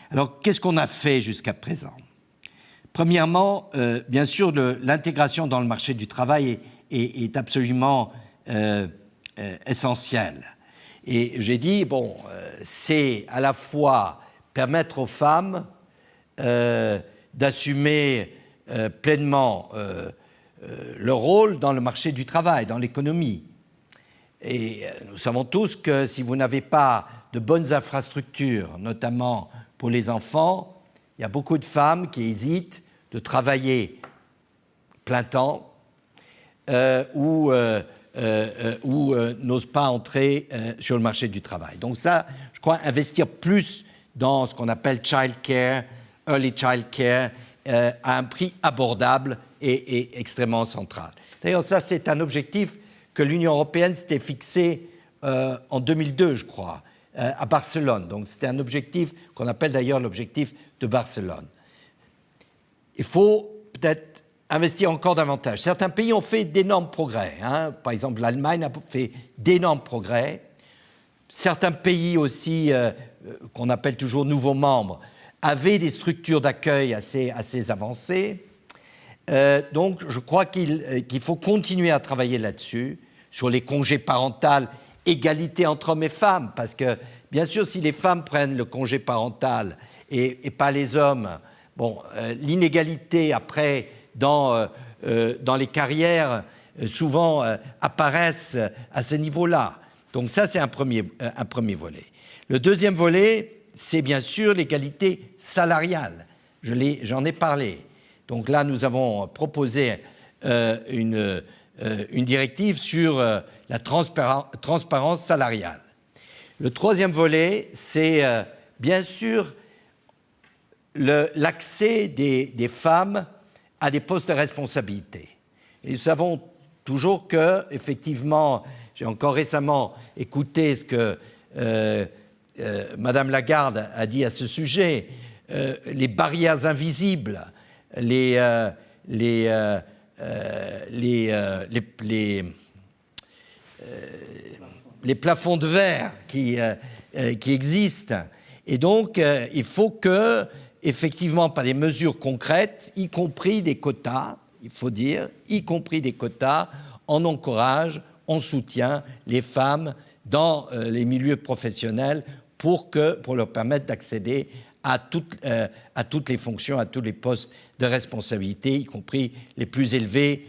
Speaker 2: Alors, qu'est-ce qu'on a fait jusqu'à présent? Premièrement, bien sûr, l'intégration dans le marché du travail est absolument essentielle. Et j'ai dit, bon, c'est à la fois permettre aux femmes d'assumer pleinement leur rôle dans le marché du travail, dans l'économie. Et nous savons tous que si vous n'avez pas de bonnes infrastructures, notamment pour les enfants, il y a beaucoup de femmes qui hésitent de travailler plein temps ou n'osent pas entrer sur le marché du travail. Donc ça, je crois, investir plus dans ce qu'on appelle child care, early child care, à un prix abordable et extrêmement central. D'ailleurs, ça, c'est un objectif que l'Union européenne s'était fixé en 2002, je crois, à Barcelone. Donc, c'était un objectif qu'on appelle d'ailleurs l'objectif de Barcelone. Il faut peut-être investir encore davantage. Certains pays ont fait d'énormes progrès. Par exemple, l'Allemagne a fait d'énormes progrès. Certains pays aussi, qu'on appelle toujours nouveaux membres, avaient des structures d'accueil assez avancées. Donc, je crois qu'il faut continuer à travailler là-dessus, sur les congés parentaux, égalité entre hommes et femmes, parce que, bien sûr, si les femmes prennent le congé parental et pas les hommes, bon, l'inégalité après dans les carrières souvent apparaissent à ce niveau-là. Donc ça, c'est un premier volet. Le deuxième volet, c'est bien sûr l'égalité salariale. J'en ai parlé. Donc là, nous avons proposé une directive sur la transparence salariale. Le troisième volet, c'est bien sûr l'accès des femmes à des postes de responsabilité. Et nous savons toujours que, effectivement, j'ai encore récemment écouté ce que Madame Lagarde a dit à ce sujet, les barrières invisibles, les plafonds de verre qui existent. Et donc, il faut que, effectivement, par des mesures concrètes, y compris des quotas, il faut dire, y compris des quotas, on encourage, on soutient les femmes dans les milieux professionnels pour leur permettre d'accéder à toutes les fonctions, à tous les postes de responsabilité, y compris les plus élevés.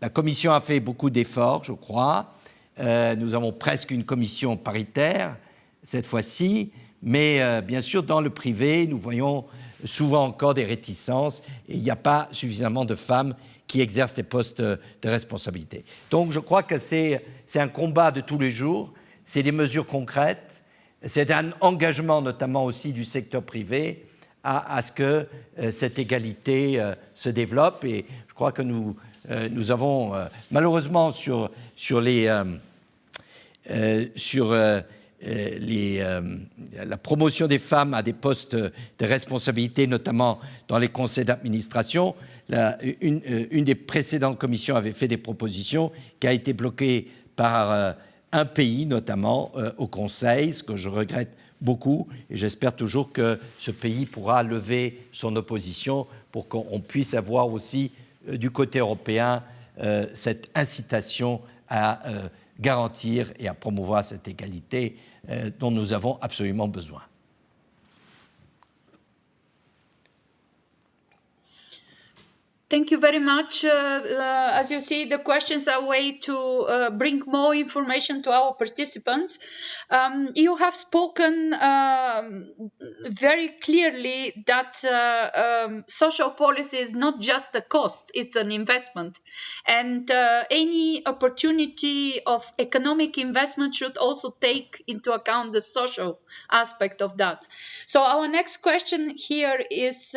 Speaker 2: La Commission a fait beaucoup d'efforts, je crois. Nous avons presque une commission paritaire cette fois-ci, mais bien sûr, dans le privé, nous voyons souvent encore des réticences et il n'y a pas suffisamment de femmes qui exercent des postes de responsabilité. Donc, je crois que c'est un combat de tous les jours, c'est des mesures concrètes, c'est un engagement notamment aussi du secteur privé à ce que cette égalité se développe et je crois que nous nous avons malheureusement sur la promotion des femmes à des postes de responsabilité, notamment dans les conseils d'administration, une des précédentes commissions avait fait des propositions qui a été bloquée par un pays, notamment au Conseil, ce que je regrette beaucoup, et j'espère toujours que ce pays pourra lever son opposition pour qu'on puisse avoir aussi du côté européen cette incitation à garantir et à promouvoir cette égalité dont nous avons absolument besoin.
Speaker 1: Thank you very much. As you see, the questions are a way to bring more information to our participants. You have spoken very clearly that social policy is not just a cost, it's an investment. And any opportunity of economic investment should also take into account the social aspect of that. So our next question here is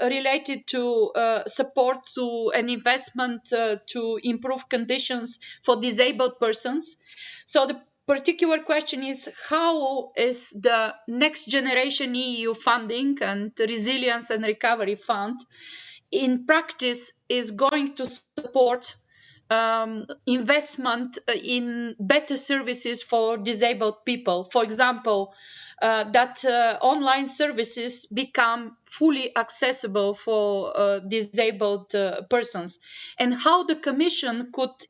Speaker 1: related to support to an investment to improve conditions for disabled persons. So the particular question is, how is the Next Generation EU funding and the Resilience and Recovery Fund in practice is going to support investment in better services for disabled people? For example, that online services become fully accessible for disabled persons, and how the Commission could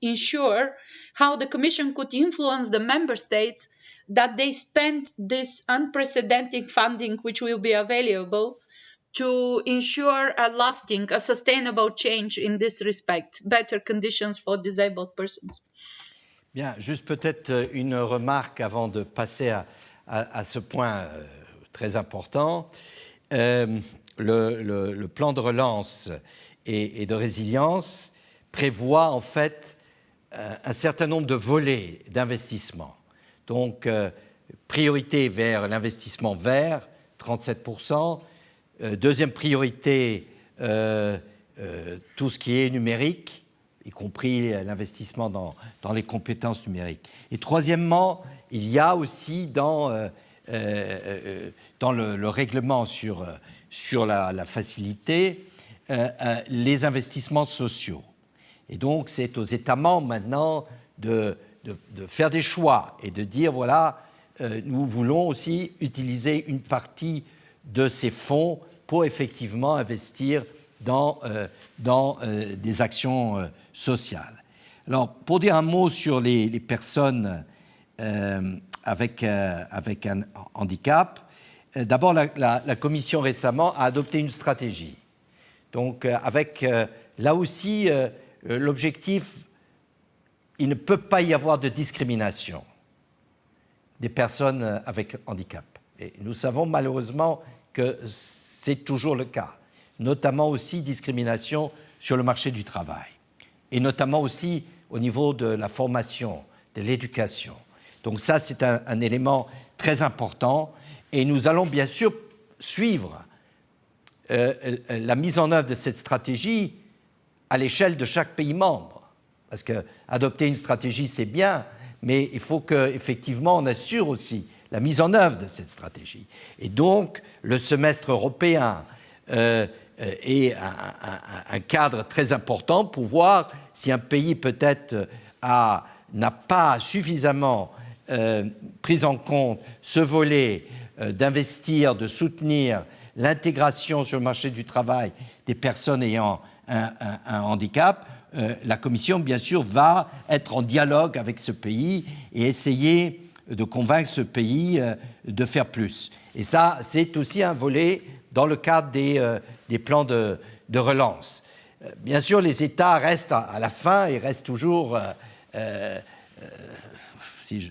Speaker 1: influence the member states that they spend this unprecedented funding which will be available to ensure a sustainable change in this respect, better conditions for disabled persons.
Speaker 2: Bien, juste peut-être une remarque avant de passer à ce point très important. Le plan de relance et de résilience prévoit en fait un certain nombre de volets d'investissement. Donc, priorité vers l'investissement vert, 37%. Deuxième priorité, tout ce qui est numérique, y compris l'investissement dans les compétences numériques. Et troisièmement, il y a aussi dans le règlement sur la facilité les investissements sociaux. Et donc, c'est aux États membres maintenant de faire des choix et de dire, voilà, nous voulons aussi utiliser une partie de ces fonds pour effectivement investir dans des actions sociales. Alors, pour dire un mot sur les personnes avec un handicap, d'abord, la Commission récemment a adopté une stratégie. Donc, avec là aussi l'objectif, il ne peut pas y avoir de discrimination des personnes avec handicap. Et nous savons malheureusement que c'est toujours le cas, notamment aussi discrimination sur le marché du travail, et notamment aussi au niveau de la formation, de l'éducation. Donc ça, c'est un élément très important, et nous allons bien sûr suivre la mise en œuvre de cette stratégie à l'échelle de chaque pays membre. Parce qu'adopter une stratégie, c'est bien, mais il faut qu'effectivement on assure aussi la mise en œuvre de cette stratégie. Et donc, le semestre européen est un cadre très important pour voir si un pays peut-être n'a pas suffisamment pris en compte ce volet d'investir, de soutenir l'intégration sur le marché du travail des personnes ayant un handicap. La Commission, bien sûr, va être en dialogue avec ce pays et essayer de convaincre ce pays de faire plus. Et ça, c'est aussi un volet dans le cadre des plans de relance. Bien sûr, les États restent à la fin et restent toujours, si je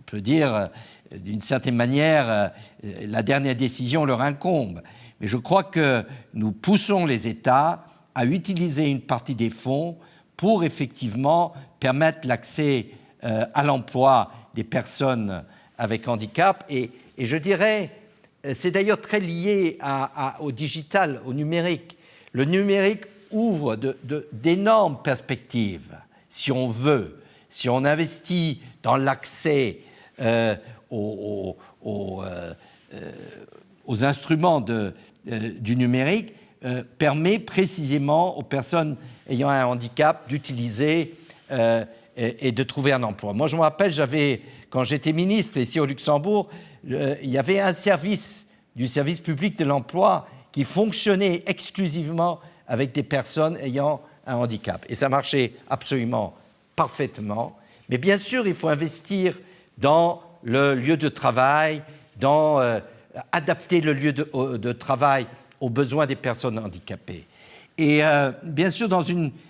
Speaker 2: peux dire, d'une certaine manière, la dernière décision leur incombe. Mais je crois que nous poussons les États à utiliser une partie des fonds pour effectivement permettre l'accès à l'emploi des personnes avec handicap. Et je dirais, c'est d'ailleurs très lié au digital, au numérique. Le numérique ouvre d'énormes perspectives, si on veut, si on investit dans l'accès aux instruments du numérique, permet précisément aux personnes ayant un handicap d'utiliser et de trouver un emploi. Moi, je me rappelle, quand j'étais ministre ici au Luxembourg, il y avait un service du service public de l'emploi qui fonctionnait exclusivement avec des personnes ayant un handicap. Et ça marchait absolument parfaitement. Mais bien sûr, il faut investir dans le lieu de travail, adapter le lieu de travail aux besoins des personnes handicapées. Et bien sûr,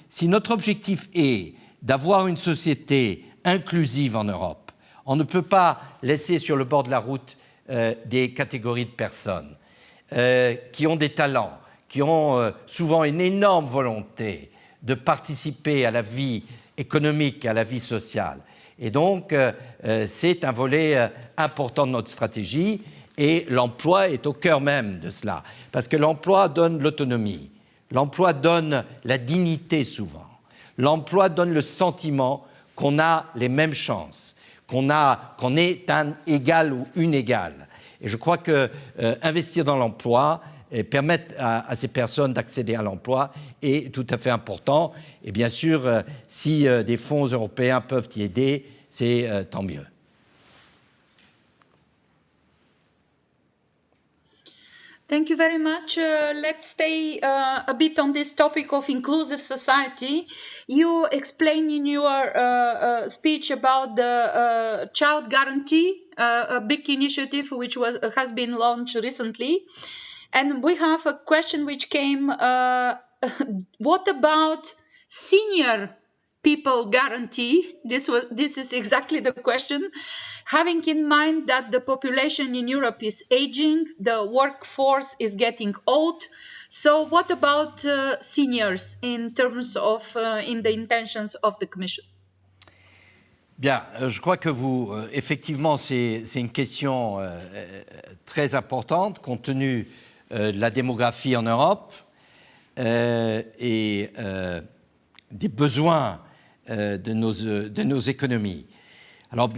Speaker 2: si notre objectif est d'avoir une société inclusive en Europe, on ne peut pas laisser sur le bord de la route des catégories de personnes qui ont des talents, qui ont souvent une énorme volonté de participer à la vie économique, à la vie sociale. Et donc, c'est un volet important de notre stratégie et l'emploi est au cœur même de cela. Parce que l'emploi donne l'autonomie, l'emploi donne la dignité souvent, l'emploi donne le sentiment qu'on a les mêmes chances, qu'on est un égal ou une égale. Et je crois qu'investir dans l'emploi et permettre à ces personnes d'accéder à l'emploi est tout à fait important. Et bien sûr, si des fonds européens peuvent y aider, c'est tant mieux.
Speaker 1: Thank you very much. Let's stay a bit on this topic of inclusive society. You explained in your speech about the child guarantee, a big initiative which has been launched recently. And we have a question which came, what about senior people guarantee? This is exactly the question. Having in mind that the population in Europe is aging, the workforce is getting old. So what about seniors in terms of in the intentions of the Commission?
Speaker 2: Bien, je crois que effectivement, c'est une question très importante compte tenu de la démographie en Europe et des besoins de nos économies. Alors,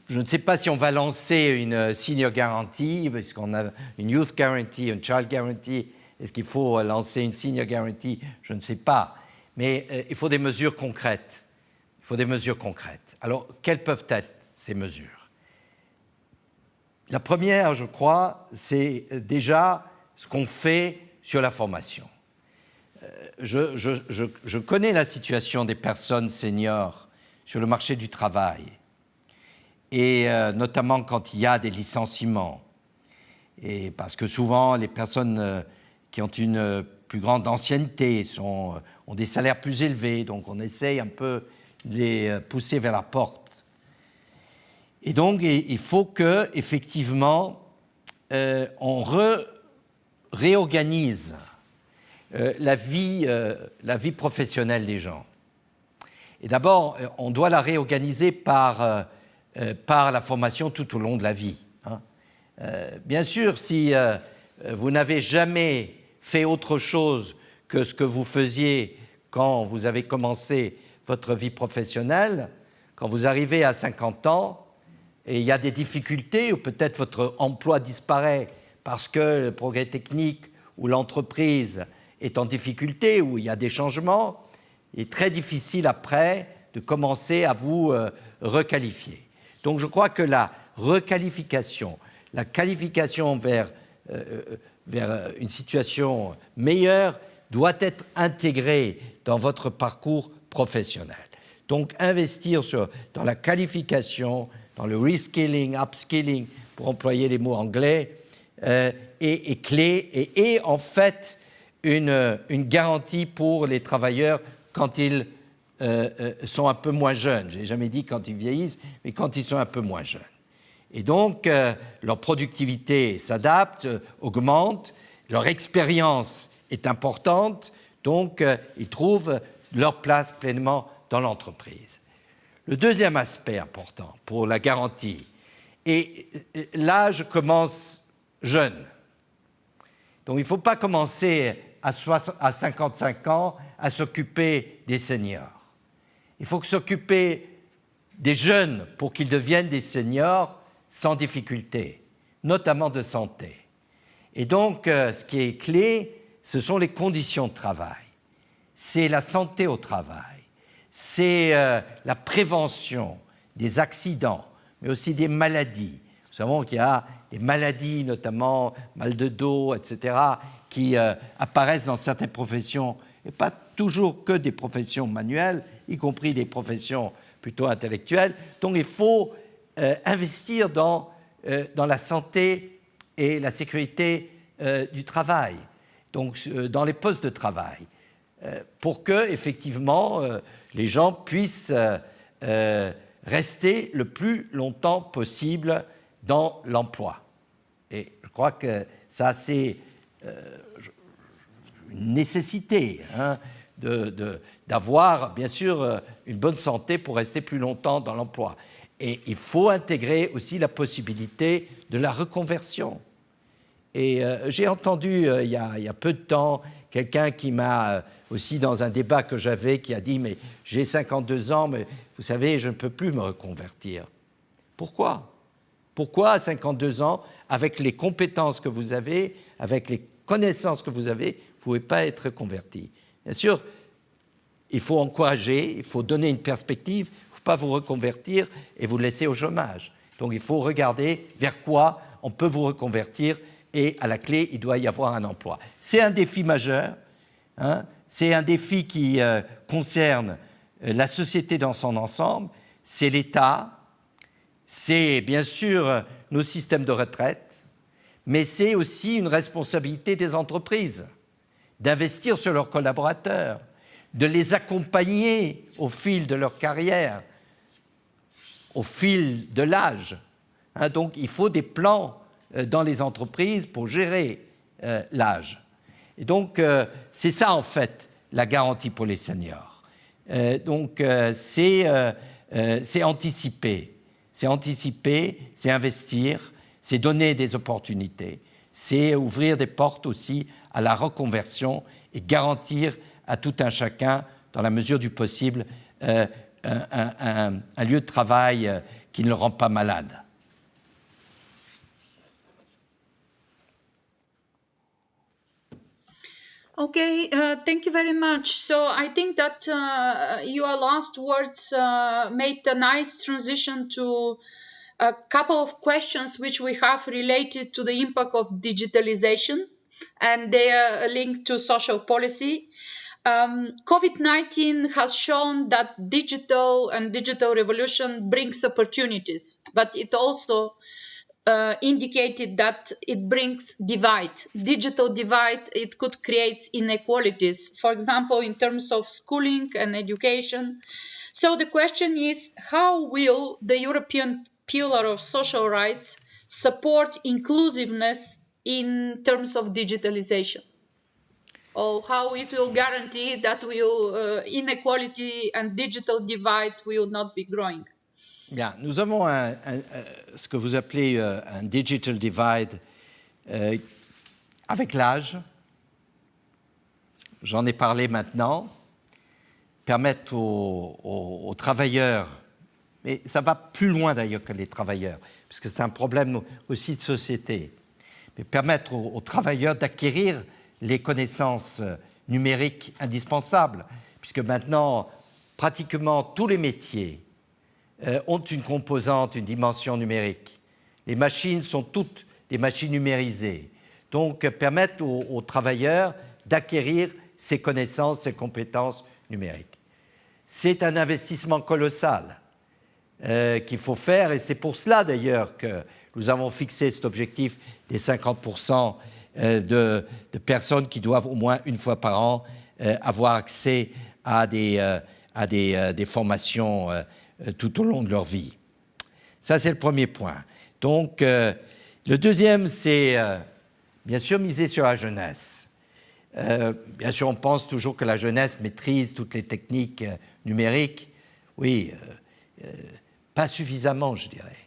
Speaker 2: je ne sais pas si on va lancer une senior guarantee, parce qu'on a une youth guarantee, une child guarantee. Est-ce qu'il faut lancer une senior guarantee? Je ne sais pas. Mais il faut des mesures concrètes. Il faut des mesures concrètes. Alors, quelles peuvent être ces mesures? La première, je crois, c'est déjà ce qu'on fait sur la formation. Je connais la situation des personnes seniors sur le marché du travail, et notamment quand il y a des licenciements. Et parce que souvent, les personnes qui ont une plus grande ancienneté ont des salaires plus élevés, donc on essaye un peu de les pousser vers la porte. Et donc, il faut qu'effectivement, on réorganise la vie professionnelle des gens. Et d'abord, on doit la réorganiser par la formation tout au long de la vie. Bien sûr, si vous n'avez jamais fait autre chose que ce que vous faisiez quand vous avez commencé votre vie professionnelle, quand vous arrivez à 50 ans, et il y a des difficultés, ou peut-être votre emploi disparaît parce que le progrès technique ou l'entreprise est en difficulté, ou il y a des changements, il est très difficile après de commencer à vous requalifier. Donc je crois que la requalification, la qualification vers une situation meilleure doit être intégrée dans votre parcours professionnel. Donc investir dans la qualification, dans le reskilling, upskilling, pour employer les mots anglais, est clé et en fait une garantie pour les travailleurs quand ils sont un peu moins jeunes. Je n'ai jamais dit quand ils vieillissent, mais quand ils sont un peu moins jeunes. Et donc, leur productivité s'adapte, augmente, leur expérience est importante, donc ils trouvent leur place pleinement dans l'entreprise. Le deuxième aspect important pour la garantie, et là je commence jeune. Donc il ne faut pas commencer à 55 ans à s'occuper des seniors. Il faut s'occuper des jeunes pour qu'ils deviennent des seniors sans difficulté, notamment de santé. Et donc, ce qui est clé, ce sont les conditions de travail. C'est la santé au travail, c'est la prévention des accidents, mais aussi des maladies. Nous savons qu'il y a des maladies, notamment mal de dos, etc., qui apparaissent dans certaines professions, et pas toujours que des professions manuelles, y compris des professions plutôt intellectuelles. Donc il faut investir dans la santé et la sécurité du travail, donc dans les postes de travail, pour que, effectivement, les gens puissent rester le plus longtemps possible dans l'emploi. Et je crois que ça, c'est une nécessité, hein, d'avoir, bien sûr, une bonne santé pour rester plus longtemps dans l'emploi. Et il faut intégrer aussi la possibilité de la reconversion. Et j'ai entendu, il y a peu de temps, quelqu'un qui m'a, aussi dans un débat que j'avais, qui a dit « Mais j'ai 52 ans, mais vous savez, je ne peux plus me reconvertir. » Pourquoi ? Pourquoi à 52 ans, avec les compétences que vous avez, avec les connaissances que vous avez, vous ne pouvez pas être reconverti? Bien sûr, il faut encourager, il faut donner une perspective, il ne faut pas vous reconvertir et vous laisser au chômage. Donc il faut regarder vers quoi on peut vous reconvertir et à la clé, il doit y avoir un emploi. C'est un défi majeur, hein, c'est un défi qui concerne la société dans son ensemble, c'est l'État, c'est bien sûr nos systèmes de retraite, mais c'est aussi une responsabilité des entreprises d'investir sur leurs collaborateurs, de les accompagner au fil de leur carrière, au fil de l'âge. Hein, donc il faut des plans dans les entreprises pour gérer l'âge. Et donc c'est ça en fait la garantie pour les seniors. C'est anticiper. C'est anticiper, c'est investir, c'est donner des opportunités, c'est ouvrir des portes aussi à la reconversion et garantir à tout un chacun, dans la mesure du possible, un lieu de travail qui ne le rend pas malade.
Speaker 1: Okay, thank you very much. So I think that your last words made a nice transition to a couple of questions which we have related to the impact of digitalization, and they are linked to social policy. COVID-19 has shown that digital revolution brings opportunities, but it also indicated that it brings digital divide. It could create inequalities, for example, in terms of schooling and education. So the question is, how will the European Pillar of Social Rights support inclusiveness in terms of digitalization? Or how it will guarantee that inequality and digital divide will not be growing?
Speaker 2: Bien, nous avons ce que vous appelez un digital divide avec l'âge. J'en ai parlé maintenant. Permettre aux travailleurs, mais ça va plus loin d'ailleurs que les travailleurs, puisque c'est un problème aussi de société, mais permettre aux travailleurs d'acquérir les connaissances numériques indispensables, puisque maintenant, pratiquement tous les métiers ont une composante, une dimension numérique. Les machines sont toutes des machines numérisées. Donc, permettre aux travailleurs d'acquérir ces connaissances, ces compétences numériques. C'est un investissement colossal qu'il faut faire, et c'est pour cela d'ailleurs que nous avons fixé cet objectif des 50% de personnes qui doivent au moins une fois par an avoir accès à des formations tout au long de leur vie. Ça, c'est le premier point. Donc, le deuxième, c'est bien sûr miser sur la jeunesse. Bien sûr, on pense toujours que la jeunesse maîtrise toutes les techniques numériques. Oui, pas suffisamment, je dirais.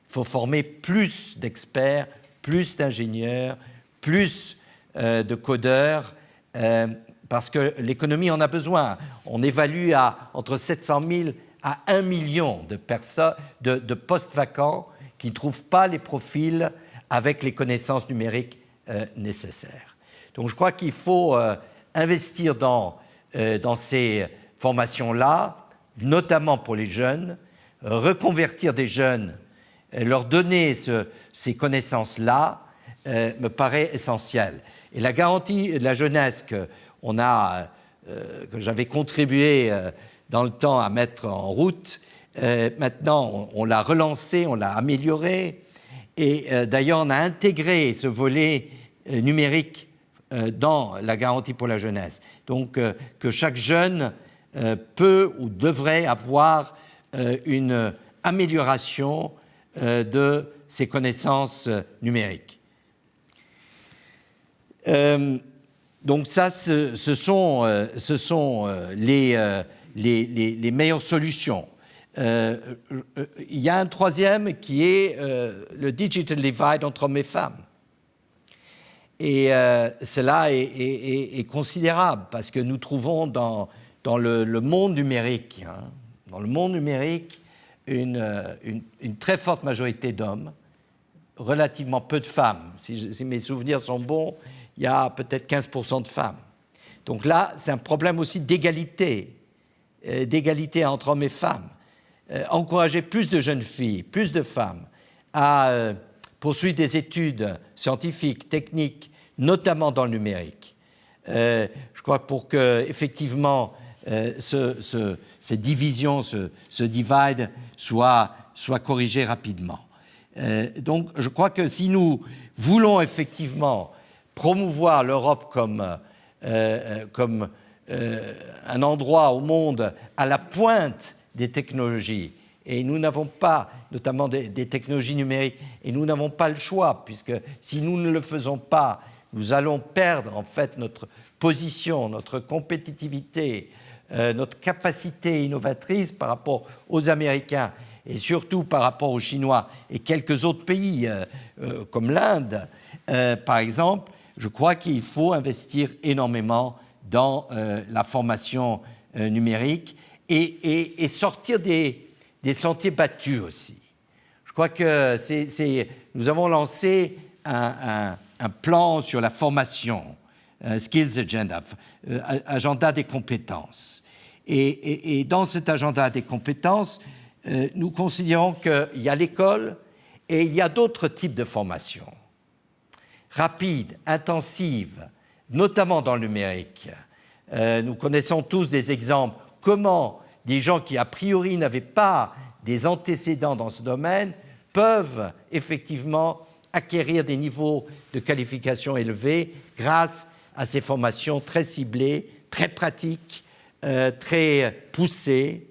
Speaker 2: Il faut former plus d'experts, plus d'ingénieurs, plus de codeurs parce que l'économie en a besoin. On évalue à entre 700 000 à 1 million de personnes, de postes vacants qui ne trouvent pas les profils avec les connaissances numériques nécessaires. Donc je crois qu'il faut investir dans ces formations-là, notamment pour les jeunes, reconvertir des jeunes, leur donner ces connaissances-là, me paraît essentiel. Et la garantie de la jeunesse que j'avais contribué dans le temps à mettre en route, maintenant on l'a relancée, on l'a améliorée, et d'ailleurs on a intégré ce volet numérique dans la garantie pour la jeunesse. Donc que chaque jeune peut ou devrait avoir une amélioration de ses connaissances numériques. Donc ça, ce sont les meilleures solutions. Il y a un troisième qui est le digital divide entre hommes et femmes. Et cela est considérable parce que nous trouvons dans le monde numérique, dans le monde numérique, une très forte majorité d'hommes, relativement peu de femmes. Si mes souvenirs sont bons, il y a peut-être 15% de femmes. Donc là, c'est un problème aussi d'égalité entre hommes et femmes. Encourager plus de jeunes filles, plus de femmes à poursuivre des études scientifiques, techniques, notamment dans le numérique. Je crois pour que, effectivement, cette division, ce divide soit corrigé rapidement. Donc, je crois que si nous voulons effectivement promouvoir l'Europe comme un endroit au monde à la pointe des technologies, et nous n'avons pas, notamment des technologies numériques, et nous n'avons pas le choix, puisque si nous ne le faisons pas, nous allons perdre en fait notre position, notre compétitivité, notre capacité innovatrice par rapport aux Américains et surtout par rapport aux Chinois et quelques autres pays comme l'Inde, par exemple. Je crois qu'il faut investir énormément dans la formation numérique et sortir des sentiers battus aussi. Je crois que nous avons lancé un plan sur la formation, Skills Agenda, agenda des compétences. Et dans cet agenda des compétences, nous considérons qu'il y a l'école et il y a d'autres types de formations. Rapides, intensives, notamment dans le numérique. Nous connaissons tous des exemples, comment des gens qui a priori n'avaient pas des antécédents dans ce domaine peuvent effectivement acquérir des niveaux de qualification élevés grâce à ces formations très ciblées, très pratiques, très poussées,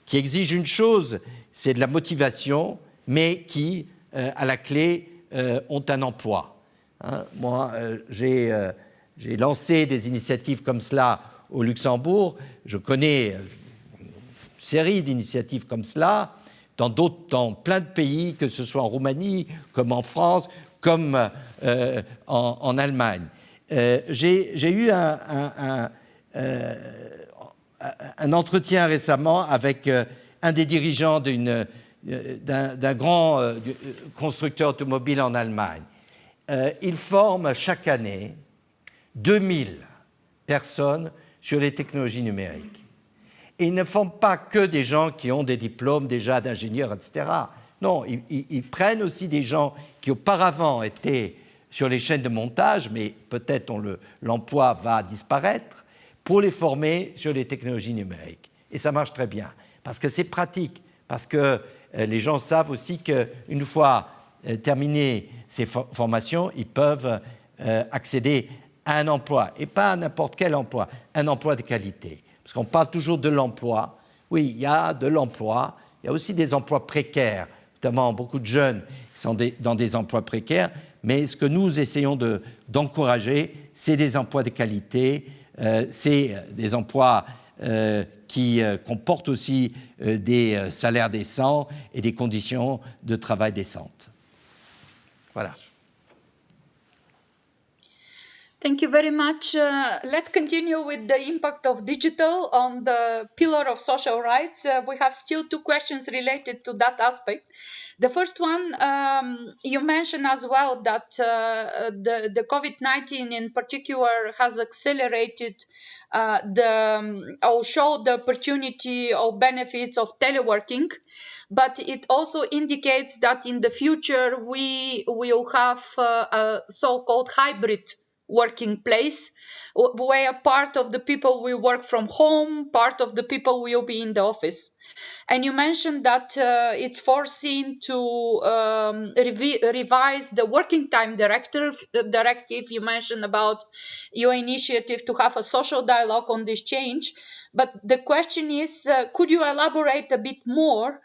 Speaker 2: qui exigent une chose, c'est de la motivation, mais qui, à la clé, ont un emploi. Moi, j'ai lancé des initiatives comme cela au Luxembourg. Je connais une série d'initiatives comme cela dans plein de pays, que ce soit en Roumanie, comme en France, comme en Allemagne. J'ai eu un entretien récemment avec un des dirigeants d'un grand constructeur automobile en Allemagne. Il forme chaque année 2000 personnes sur les technologies numériques. Et ils ne forment pas que des gens qui ont des diplômes déjà d'ingénieurs, etc. Non, ils prennent aussi des gens qui auparavant étaient sur les chaînes de montage, mais peut-être l'emploi va disparaître, pour les former sur les technologies numériques. Et ça marche très bien, parce que c'est pratique, parce que les gens savent aussi qu'une fois terminées ces formations, ils peuvent accéder à un emploi, et pas à n'importe quel emploi, un emploi de qualité. Parce qu'on parle toujours de l'emploi. Oui, il y a de l'emploi, il y a aussi des emplois précaires, notamment beaucoup de jeunes qui sont dans des emplois précaires, mais ce que nous essayons d'encourager, c'est des emplois de qualité, c'est des emplois qui comportent aussi des salaires décents et des conditions de travail décentes. Voilà.
Speaker 1: Thank you very much. Let's continue with the impact of digital on the pillar of social rights. We have still two questions related to that aspect. The first one, you mentioned as well that the COVID-19 in particular has accelerated or showed the opportunity or benefits of teleworking, but it also indicates that in the future we will have a so-called hybrid working place where part of the people will work from home, part of the people will be in the office. And you mentioned that it's foreseen to revise the working time directive. You mentioned about your initiative to have a social dialogue on this change. But the question is, could you elaborate a bit more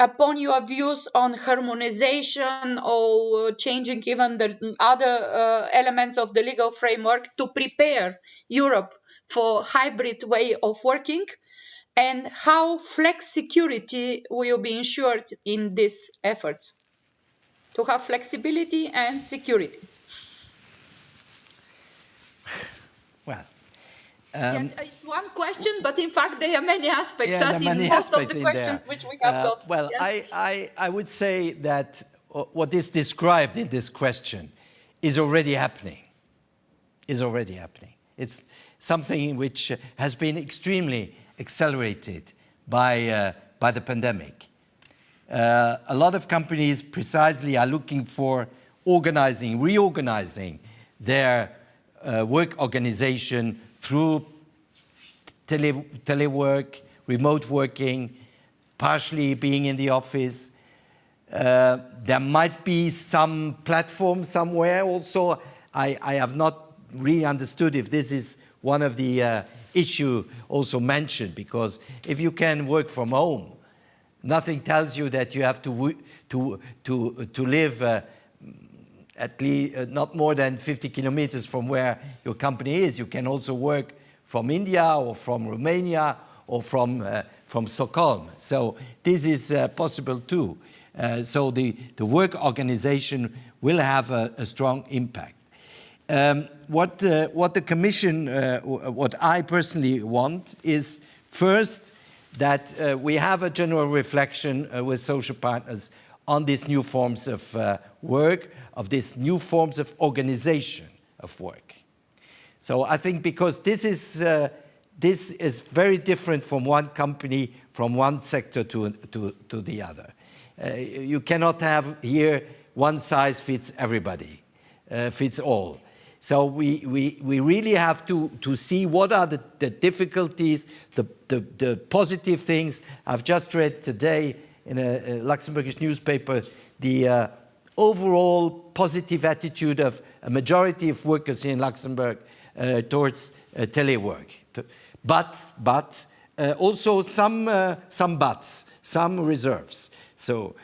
Speaker 1: upon your views on harmonization or changing even the other elements of the legal framework to prepare Europe for hybrid way of working, and how flexicurity will be ensured in these efforts to have flexibility and security?
Speaker 2: Well,
Speaker 1: yes, it's one question, but in fact there are many aspects,
Speaker 2: yeah,
Speaker 1: as in most of the questions which we have got.
Speaker 2: Well, yes. I would say that what is described in this question is already happening. It's something which has been extremely accelerated by the pandemic. A lot of companies precisely are looking for reorganizing their work organization through telework, remote working, partially being in the office. There might be some platform somewhere also. I have not really understood if this is one of the issue also mentioned, because if you can work from home, nothing tells you that you have to live at least not more than 50 kilometers from where your company is. You can also work from India or from Romania or from Stockholm. So this is possible too. So the work organization will have a strong impact. What the Commission, what I personally want is first that we have a general reflection with social partners on these new forms of work, of these new forms of organization of work. So I think because this is very different from one company, from one sector to the other. You cannot have here one size fits everybody, fits all. So we really have to see what are the difficulties, the positive things. I've just read today in a Luxembourgish newspaper the overall positive attitude of a majority of workers in Luxembourg towards telework. But also some buts, some reserves. So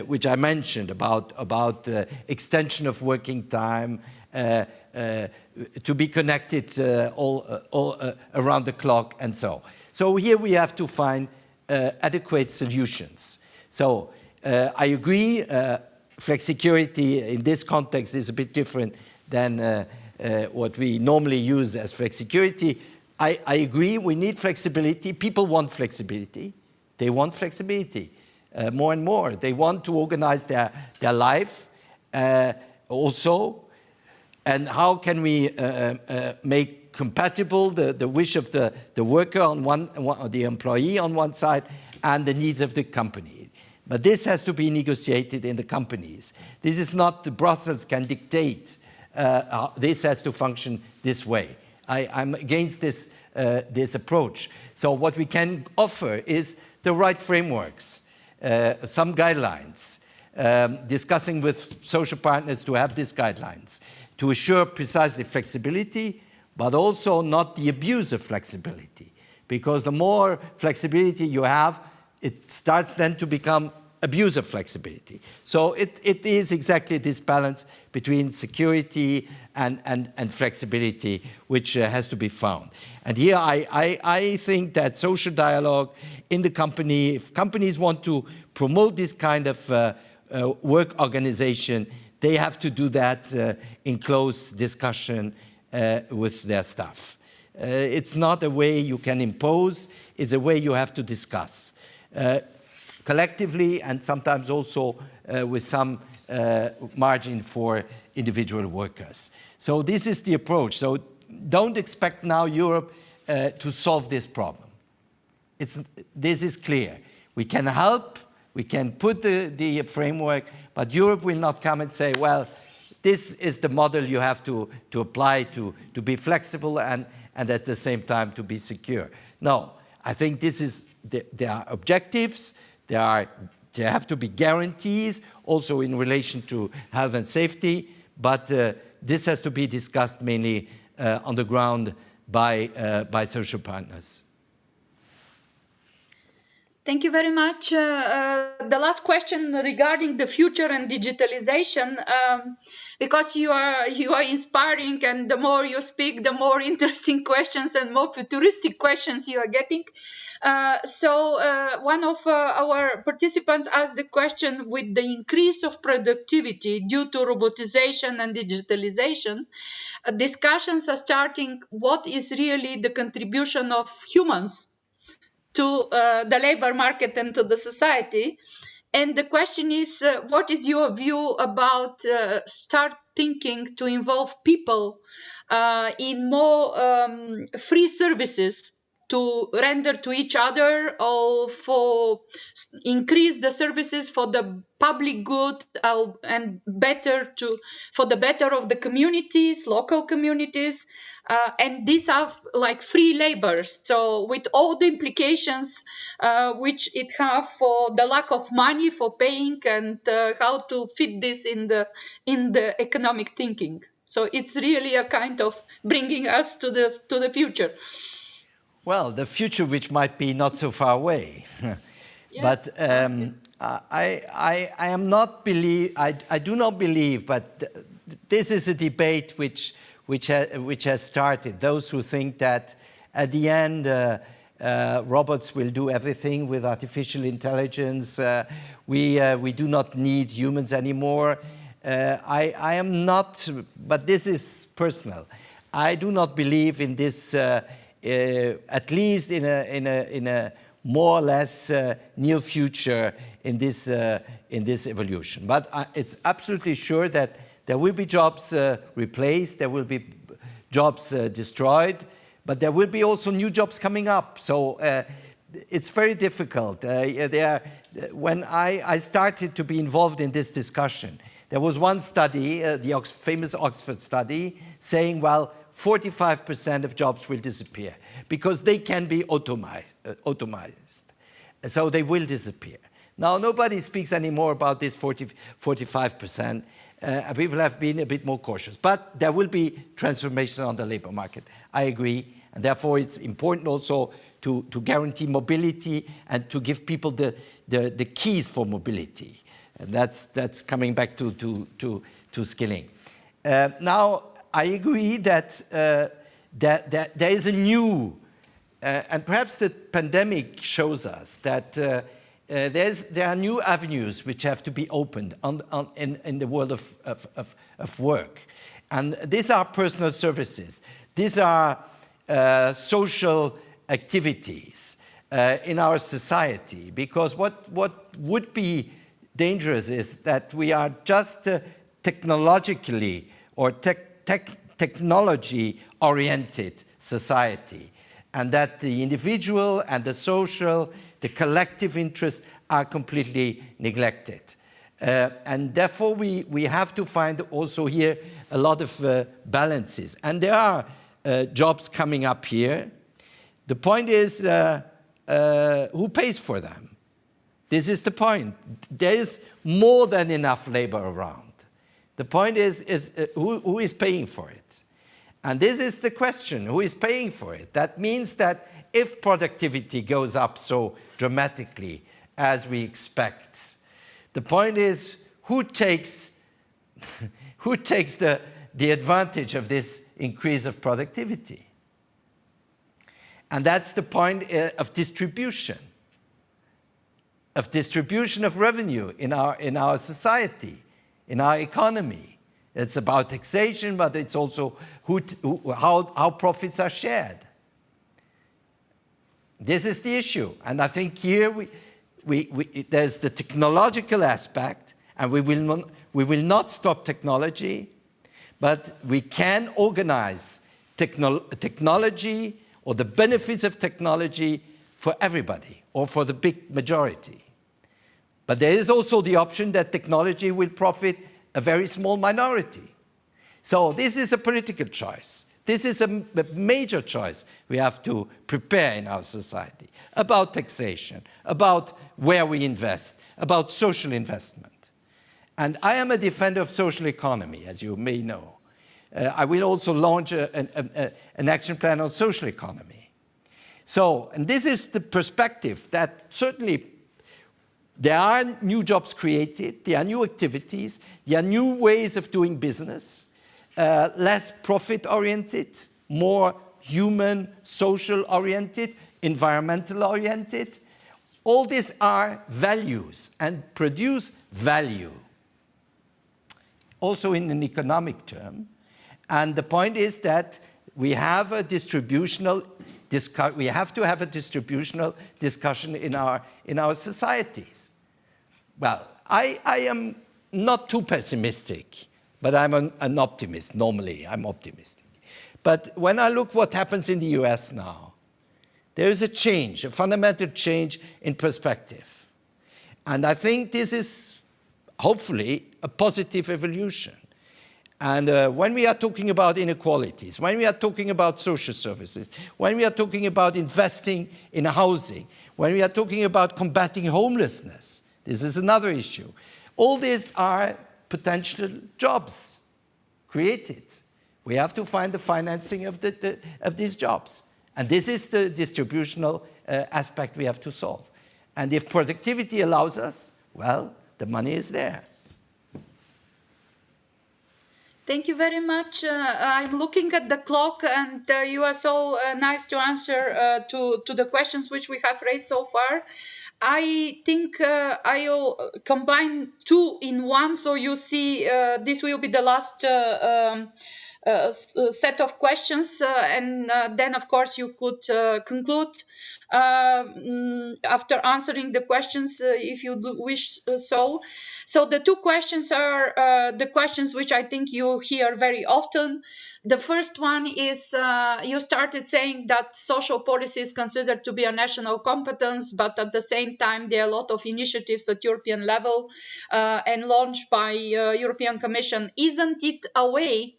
Speaker 2: which I mentioned about extension of working time, to be connected all around the clock and so. So here we have to find adequate solutions. So I agree, flexicurity in this context is a bit different than what we normally use as flexicurity. I agree, we need flexibility. People want flexibility. They want flexibility more and more. They want to organize their life also. And how can we make compatible the wish of the worker on one, or the employee on one side, and the needs of the company? But this has to be negotiated in the companies. This is not Brussels can dictate. This has to function this way. I'm against this approach. So what we can offer is the right frameworks, some guidelines, discussing with social partners to have these guidelines, to assure precisely flexibility, but also not the abuse of flexibility. Because the more flexibility you have, it starts then to become abuse of flexibility. So it is exactly this balance between security and flexibility which has to be found. And here I think that social dialogue in the company, if companies want to promote this kind of work organization, they have to do that in close discussion with their staff. It's not a way you can impose, it's a way you have to discuss. Collectively and sometimes also with some margin for individual workers. So this is the approach. So don't expect now Europe to solve this problem. This is clear. We can help, we can put the framework, but Europe will not come and say, well, this is the model you have to apply to be flexible and at the same time to be secure. No, I think this is, there are objectives, there have to be guarantees, also in relation to health and safety, but this has to be discussed mainly on the ground by social partners.
Speaker 1: Thank you very much. The last question regarding the future and digitalization, because you are inspiring, and the more you speak, the more interesting questions and more futuristic questions you are getting. So one of our participants asked the question, with the increase of productivity due to robotization and digitalization, discussions are starting what is really the contribution of humans to the labor market and to the society. And the question is, what is your view about start thinking to involve people in more free services to render to each other, or for increase the services for the public good and for the better of the communities, local communities, and these are like free labors. So with all the implications which it have for the lack of money for paying, and how to fit this in the economic thinking. So it's really a kind of bringing us to the future.
Speaker 2: Well, the future which might be not so far away.
Speaker 1: Yes.
Speaker 2: But I am not I do not believe, but this is a debate which has started. Those who think that at the end robots will do everything with artificial intelligence, we do not need humans anymore. I am not, but this is personal. I do not believe in this. At least in a more or less near future in this evolution. But it's absolutely sure that there will be jobs replaced, there will be jobs destroyed, but there will be also new jobs coming up. So it's very difficult. When I started to be involved in this discussion, there was one study, the famous Oxford study, saying, well, 45% of jobs will disappear because they can be automized. So they will disappear. Now, nobody speaks anymore about this 45%. People have been a bit more cautious. But there will be transformation on the labor market. I agree. And therefore, it's important also to guarantee mobility and to give people the keys for mobility. And that's coming back to skilling. Now, I agree that there is a new, and perhaps the pandemic shows us that there are new avenues which have to be opened in the world of work. And these are personal services. These are social activities in our society. Because what would be dangerous is that we are just technologically or technology-oriented society, and that the individual and the social, the collective interests are completely neglected. And therefore, we have to find also here a lot of balances. And there are jobs coming up here. The point is, who pays for them? This is the point. There is more than enough labor around. The point is who is paying for it? And this is the question, who is paying for it? That means that if productivity goes up so dramatically as we expect, the point is who takes the advantage of this increase of productivity? And that's the point of distribution of revenue in our society, in our economy. It's about taxation, but it's also how profits are shared. This is the issue. And I think here there's the technological aspect, and we will not stop technology, but we can organize technology or the benefits of technology for everybody or for the big majority. But there is also the option that technology will profit a very small minority. So this is a political choice. This is a major choice we have to prepare in our society about taxation, about where we invest, about social investment. And I am a defender of social economy, as you may know. I will also launch an action plan on social economy. So, and this is the perspective that certainly there are new jobs created, there are new activities, there are new ways of doing business, less profit-oriented, more human, social-oriented, environmental-oriented. All these are values and produce value, also in an economic term. And the point is that we have a distributional we have to have a distributional discussion in our societies. Well, I am not too pessimistic, but I'm an optimist. Normally, I'm optimistic. But when I look what happens in the US now, there is a change, a fundamental change in perspective. And I think this is hopefully a positive evolution. And when we are talking about inequalities, when we are talking about social services, when we are talking about investing in housing, when we are talking about combating homelessness, this is another issue. All these are potential jobs created. We have to find the financing of these jobs. And this is the distributional aspect we have to solve. And if productivity allows us, well, the money is there.
Speaker 1: Thank you very much. I'm looking at the clock, and you are so nice to answer to the questions which we have raised so far. I think I'll combine two in one, so you see this will be the last set of questions, and then, of course, you could conclude after answering the questions if you do wish so. So the two questions are the questions which I think you hear very often. The first one is you started saying that social policy is considered to be a national competence, but at the same time there are a lot of initiatives at European level and launched by European Commission. Isn't it a way,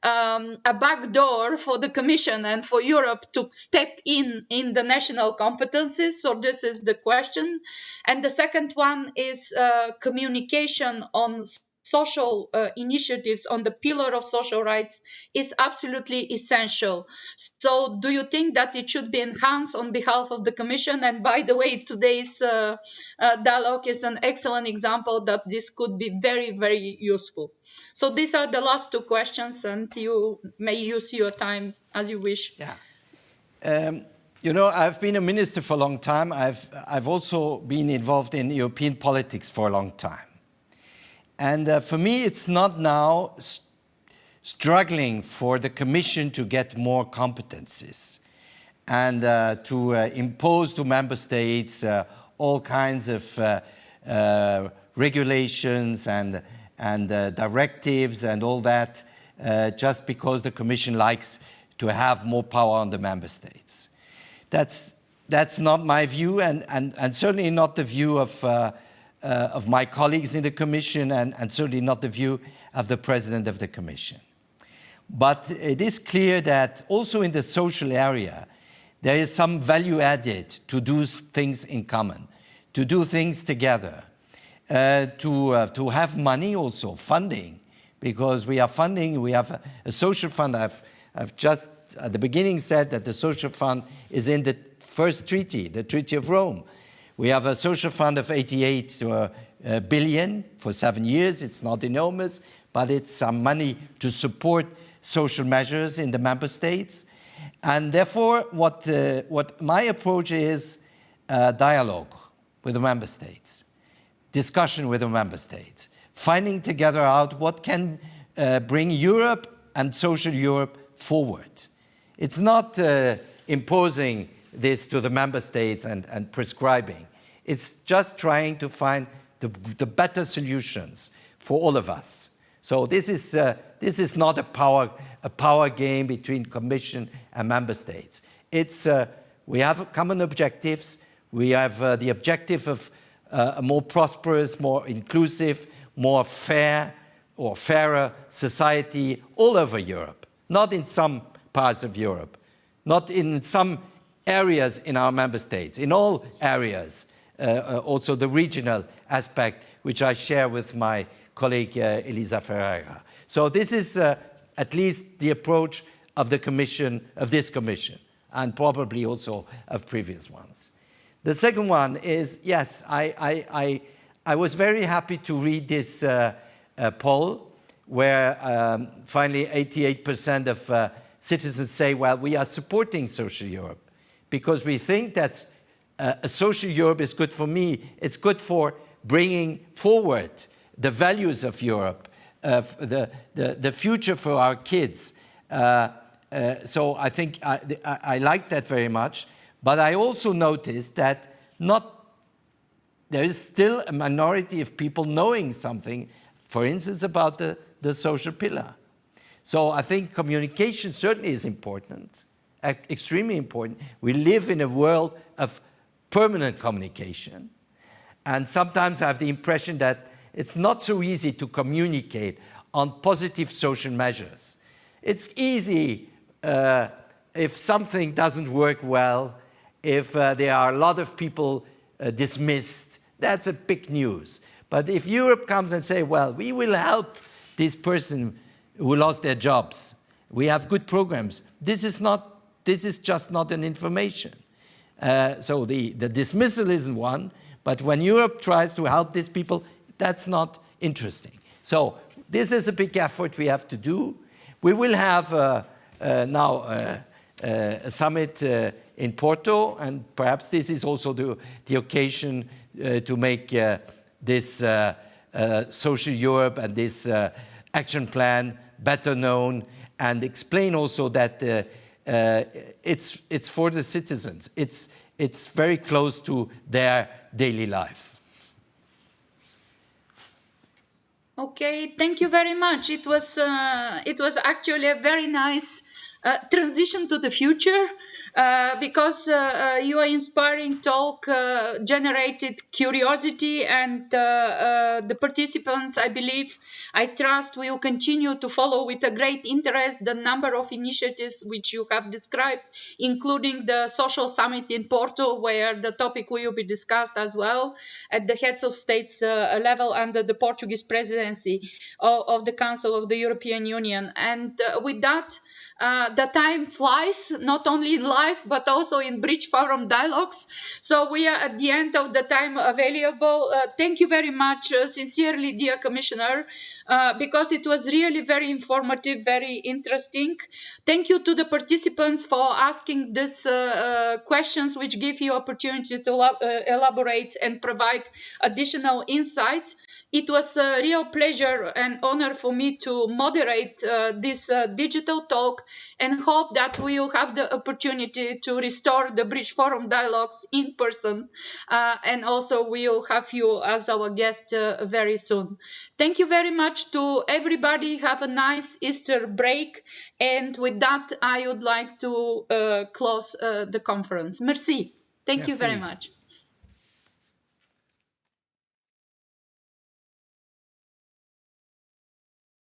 Speaker 1: a backdoor for the Commission and for Europe to step in the national competencies? So this is the question. And the second one is communication on social initiatives on the pillar of social rights is absolutely essential. So do you think that it should be enhanced on behalf of the Commission? And by the way, today's dialogue is an excellent example that this could be very, very useful. So these are the last two questions, and you may use your time as you wish.
Speaker 2: Yeah. You know, I've been a minister for a long time. I've also been involved in European politics for a long time. And for me, it's not now struggling for the Commission to get more competencies and to impose to member states all kinds of regulations and directives and all that just because the Commission likes to have more power on the member states. That's not my view, and certainly not the view of my colleagues in the Commission, and certainly not the view of the President of the Commission. But it is clear that also in the social area, there is some value added to do things in common, to do things together, to have money also, funding, because we are funding, we have a social fund. I've just at the beginning said that the social fund is in the first treaty, the Treaty of Rome. We have a social fund of 88 billion for 7 years. It's not enormous, but it's some money to support social measures in the member states. And therefore, what my approach is dialogue with the member states, discussion with the member states, finding together out what can bring Europe and social Europe forward. It's not imposing this to the member states and prescribing. It's just trying to find the better solutions for all of us. So this is not a power game between Commission and member states. It's we have common objectives. We have the objective of a more prosperous, more inclusive, more fair or fairer society all over Europe, not in some parts of Europe, not in some areas in our member states, in all areas, also the regional aspect, which I share with my colleague Elisa Ferreira. So this is at least the approach of the Commission, of this Commission, and probably also of previous ones. The second one is, yes, I was very happy to read this poll where finally 88% of citizens say, well, we are supporting social Europe because we think that a social Europe is good for me. It's good for bringing forward the values of Europe, the future for our kids. So I think I like that very much. But I also noticed that there is still a minority of people knowing something, for instance, about the social pillar. So I think communication certainly is important, extremely important. We live in a world of permanent communication. And sometimes I have the impression that it's not so easy to communicate on positive social measures. It's easy if something doesn't work well, if there are a lot of people dismissed, that's a big news. But if Europe comes and say, well, we will help this person who lost their jobs, we have good programs, this is just not an information. So the dismissal isn't one, but when Europe tries to help these people, that's not interesting. So this is a big effort we have to do. We will have now a summit in Porto, and perhaps this is also the occasion to make this social Europe and this action plan better known, and explain also that it's for the citizens. It's very close to their daily life.
Speaker 1: Okay, thank you very much. It was actually a very nice transition to the future because your inspiring talk generated curiosity, and the participants, I trust, will continue to follow with a great interest the number of initiatives which you have described, including the social summit in Porto, where the topic will be discussed as well at the heads of states level under the Portuguese presidency of the Council of the European Union. And with that, the time flies, not only in life, but also in Bridge Forum dialogues. So we are at the end of the time available. Thank you very much, sincerely, dear Commissioner, because it was really very informative, very interesting. Thank you to the participants for asking these questions, which give you opportunity to elaborate and provide additional insights. It was a real pleasure and honor for me to moderate this digital talk, and hope that we will have the opportunity to restore the Bridge Forum dialogues in person. And also we will have you as our guest very soon. Thank you very much to everybody. Have a nice Easter break. And with that, I would like to close the conference. Merci. Thank you very much.